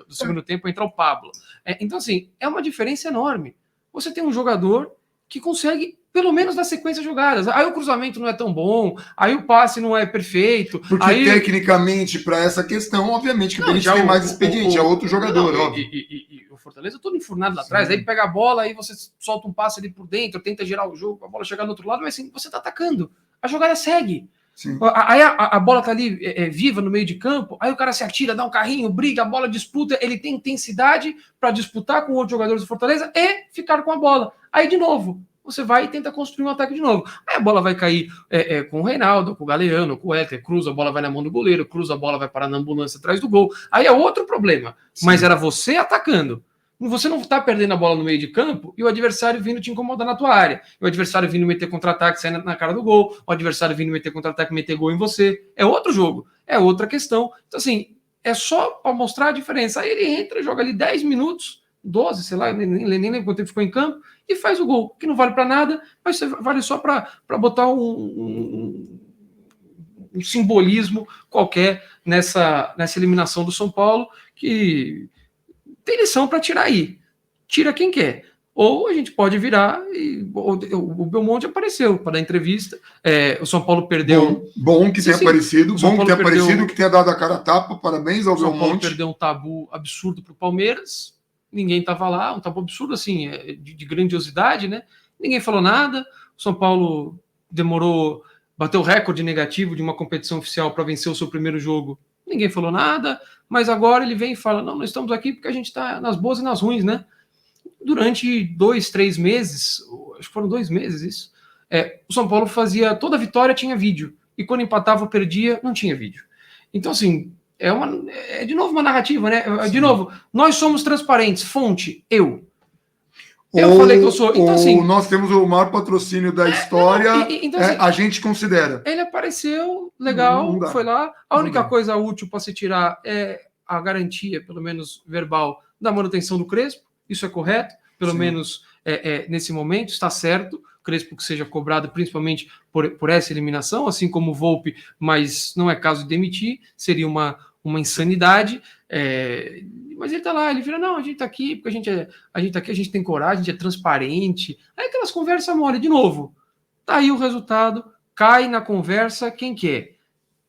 do segundo tempo, entra o Pablo. Então, assim, é uma diferença enorme. Você tem um jogador que consegue, pelo menos, dar sequência de jogadas. Aí o cruzamento não é tão bom, aí o passe não é perfeito. Porque, tecnicamente, para essa questão, obviamente, que o Benítez tem mais expediente, é outro jogador. E o Fortaleza todo enfurnado lá atrás, aí pega a bola, aí você solta um passe ali por dentro, tenta girar o jogo, a bola chegar no outro lado, mas assim, você tá atacando, a jogada segue. Sim. Aí a bola tá ali viva no meio de campo, aí o cara se atira, dá um carrinho, briga, a bola disputa, ele tem intensidade para disputar com outros jogadores do Fortaleza e ficar com a bola. Aí, de novo, você vai e tenta construir um ataque de novo. Aí a bola vai cair com o Reinaldo, com o Galeano, com o Éter, cruza, a bola vai na mão do goleiro, cruza, a bola vai parar na ambulância atrás do gol. Aí é outro problema. Sim. Mas era você atacando. Você não está perdendo a bola no meio de campo e o adversário vindo te incomodar na tua área. O adversário vindo meter contra-ataque, sair na cara do gol. O adversário vindo meter contra-ataque, meter gol em você. É outro jogo. É outra questão. Então, assim, é só para mostrar a diferença. Aí ele entra, joga ali 10 minutos, 12, sei lá, nem lembro quanto tempo ficou em campo, e faz o gol, que não vale para nada, mas vale só para botar um simbolismo qualquer nessa eliminação do São Paulo, que tem lição para tirar aí. Tira quem quer. Ou a gente pode virar e o Belmonte apareceu para dar entrevista. O São Paulo perdeu. Bom que tenha aparecido, bom que tenha aparecido, que tenha dado a cara a tapa. Parabéns ao Belmonte. O São Paulo perdeu um tabu absurdo para o Palmeiras. Ninguém estava lá, um tabu absurdo assim, de grandiosidade, né? Ninguém falou nada. O São Paulo bateu o recorde negativo de uma competição oficial para vencer o seu primeiro jogo. Ninguém falou nada, mas agora ele vem e fala, não, nós estamos aqui porque a gente está nas boas e nas ruins, né? Durante 2, 3 meses, acho que foram 2 meses isso, o São Paulo fazia, toda vitória tinha vídeo, e quando empatava ou perdia, não tinha vídeo. Então, assim, é de novo uma narrativa, né? De novo, nós somos transparentes, fonte, eu falei que eu sou. Então, assim, nós temos o maior patrocínio da história, então, assim, a gente considera. Ele apareceu, legal, foi lá. A única coisa útil para se tirar é a garantia, pelo menos verbal, da manutenção do Crespo. Isso é correto, pelo menos nesse momento, está certo. Crespo que seja cobrado principalmente por essa eliminação, assim como o Volpi, mas não é caso de demitir, seria uma insanidade. Mas ele tá lá, ele vira, não, a gente tá aqui porque a gente tá aqui, a gente tem coragem, a gente é transparente. Aí aquelas conversas mole, de novo. Tá aí o resultado, cai na conversa quem quer.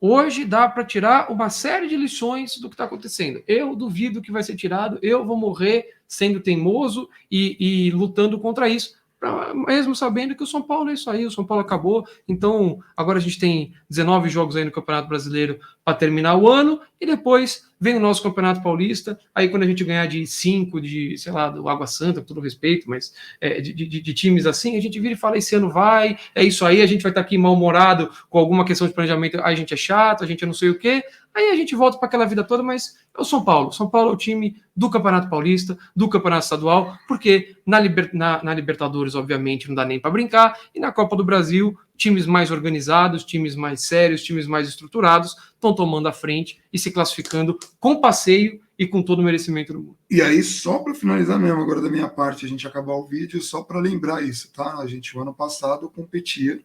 Hoje dá para tirar uma série de lições do que está acontecendo. Eu duvido que vai ser tirado, eu vou morrer sendo teimoso e lutando contra isso, mesmo sabendo que o São Paulo é isso aí, o São Paulo acabou. Então, agora a gente tem 19 jogos aí no Campeonato Brasileiro para terminar o ano, e depois vem o nosso Campeonato Paulista. Aí quando a gente ganhar de 5, sei lá, do Água Santa, com todo respeito, mas de times assim, a gente vira e fala, esse ano vai, é isso aí, a gente vai estar aqui mal-humorado com alguma questão de planejamento, aí a gente é chato, a gente é não sei o quê, aí a gente volta para aquela vida toda, mas é o São Paulo. São Paulo é o time do Campeonato Paulista, do Campeonato Estadual, porque na Libertadores, obviamente, não dá nem para brincar, e na Copa do Brasil, times mais organizados, times mais sérios, times mais estruturados estão tomando a frente e se classificando com passeio e com todo o merecimento do mundo. E aí, só para finalizar mesmo, agora da minha parte, a gente acabar o vídeo, só para lembrar isso, tá? A gente, o ano passado, competia,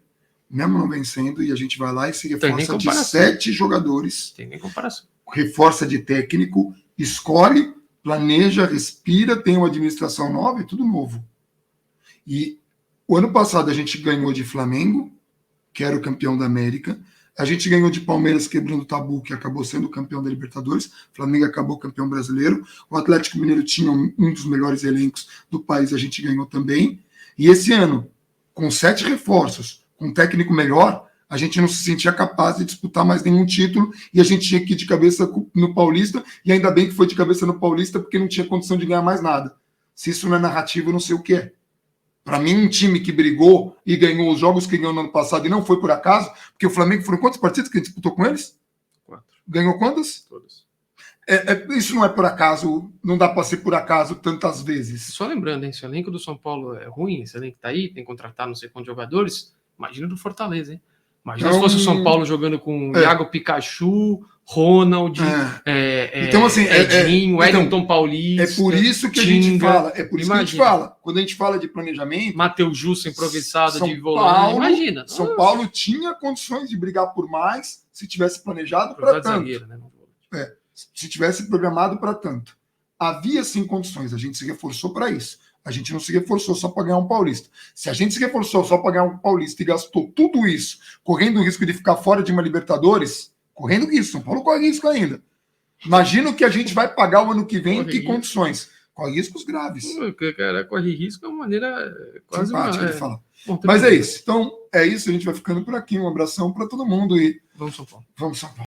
mesmo não vencendo, e a gente vai lá e se reforça de 7 jogadores. Tem nem comparação. Reforça de técnico, escolhe, planeja, respira, tem uma administração nova e tudo novo. E o ano passado a gente ganhou de Flamengo, que era o campeão da América. A gente ganhou de Palmeiras quebrando o tabu, que acabou sendo campeão da Libertadores. Flamengo acabou campeão brasileiro. O Atlético Mineiro tinha um dos melhores elencos do país, a gente ganhou também. E esse ano, com 7 reforços, com um técnico melhor, a gente não se sentia capaz de disputar mais nenhum título e a gente tinha que ir de cabeça no Paulista, e ainda bem que foi de cabeça no Paulista porque não tinha condição de ganhar mais nada. Se isso não é narrativa, eu não sei o que é. Para mim, um time que brigou e ganhou os jogos que ganhou no ano passado e não foi por acaso, porque o Flamengo foram quantas partidas que a gente disputou com eles? 4. Ganhou quantas? Todas. Isso não é por acaso, não dá para ser por acaso tantas vezes. Só lembrando, hein, se o elenco do São Paulo é ruim, esse elenco tá aí, tem que contratar não sei quantos jogadores, imagina do Fortaleza, hein? Imagina se fosse o São Paulo jogando com Iago Pikachu, Ronald, então, assim, Edinho, Wellington Paulista. É por isso que a gente fala. É por isso que a gente fala. Quando a gente fala de planejamento. Matheus Jussa improvisado de volante. Imagina. São Paulo tinha condições de brigar por mais se tivesse planejado para tanto. Zagueiro, né? Se tivesse programado para tanto. Havia sim condições, a gente se reforçou para isso. A gente não se reforçou só para ganhar um Paulista. Se a gente se reforçou só para ganhar um Paulista e gastou tudo isso, correndo o risco de ficar fora de uma Libertadores, correndo risco, São Paulo corre risco ainda. Imagina o que a gente vai pagar o ano que vem, em que condições. Corre riscos graves. Cara, corre risco de uma maneira quase simpática de falar. Mas é isso. Então, é isso. A gente vai ficando por aqui. Um abração para todo mundo e vamos São Paulo. Vamos São Paulo.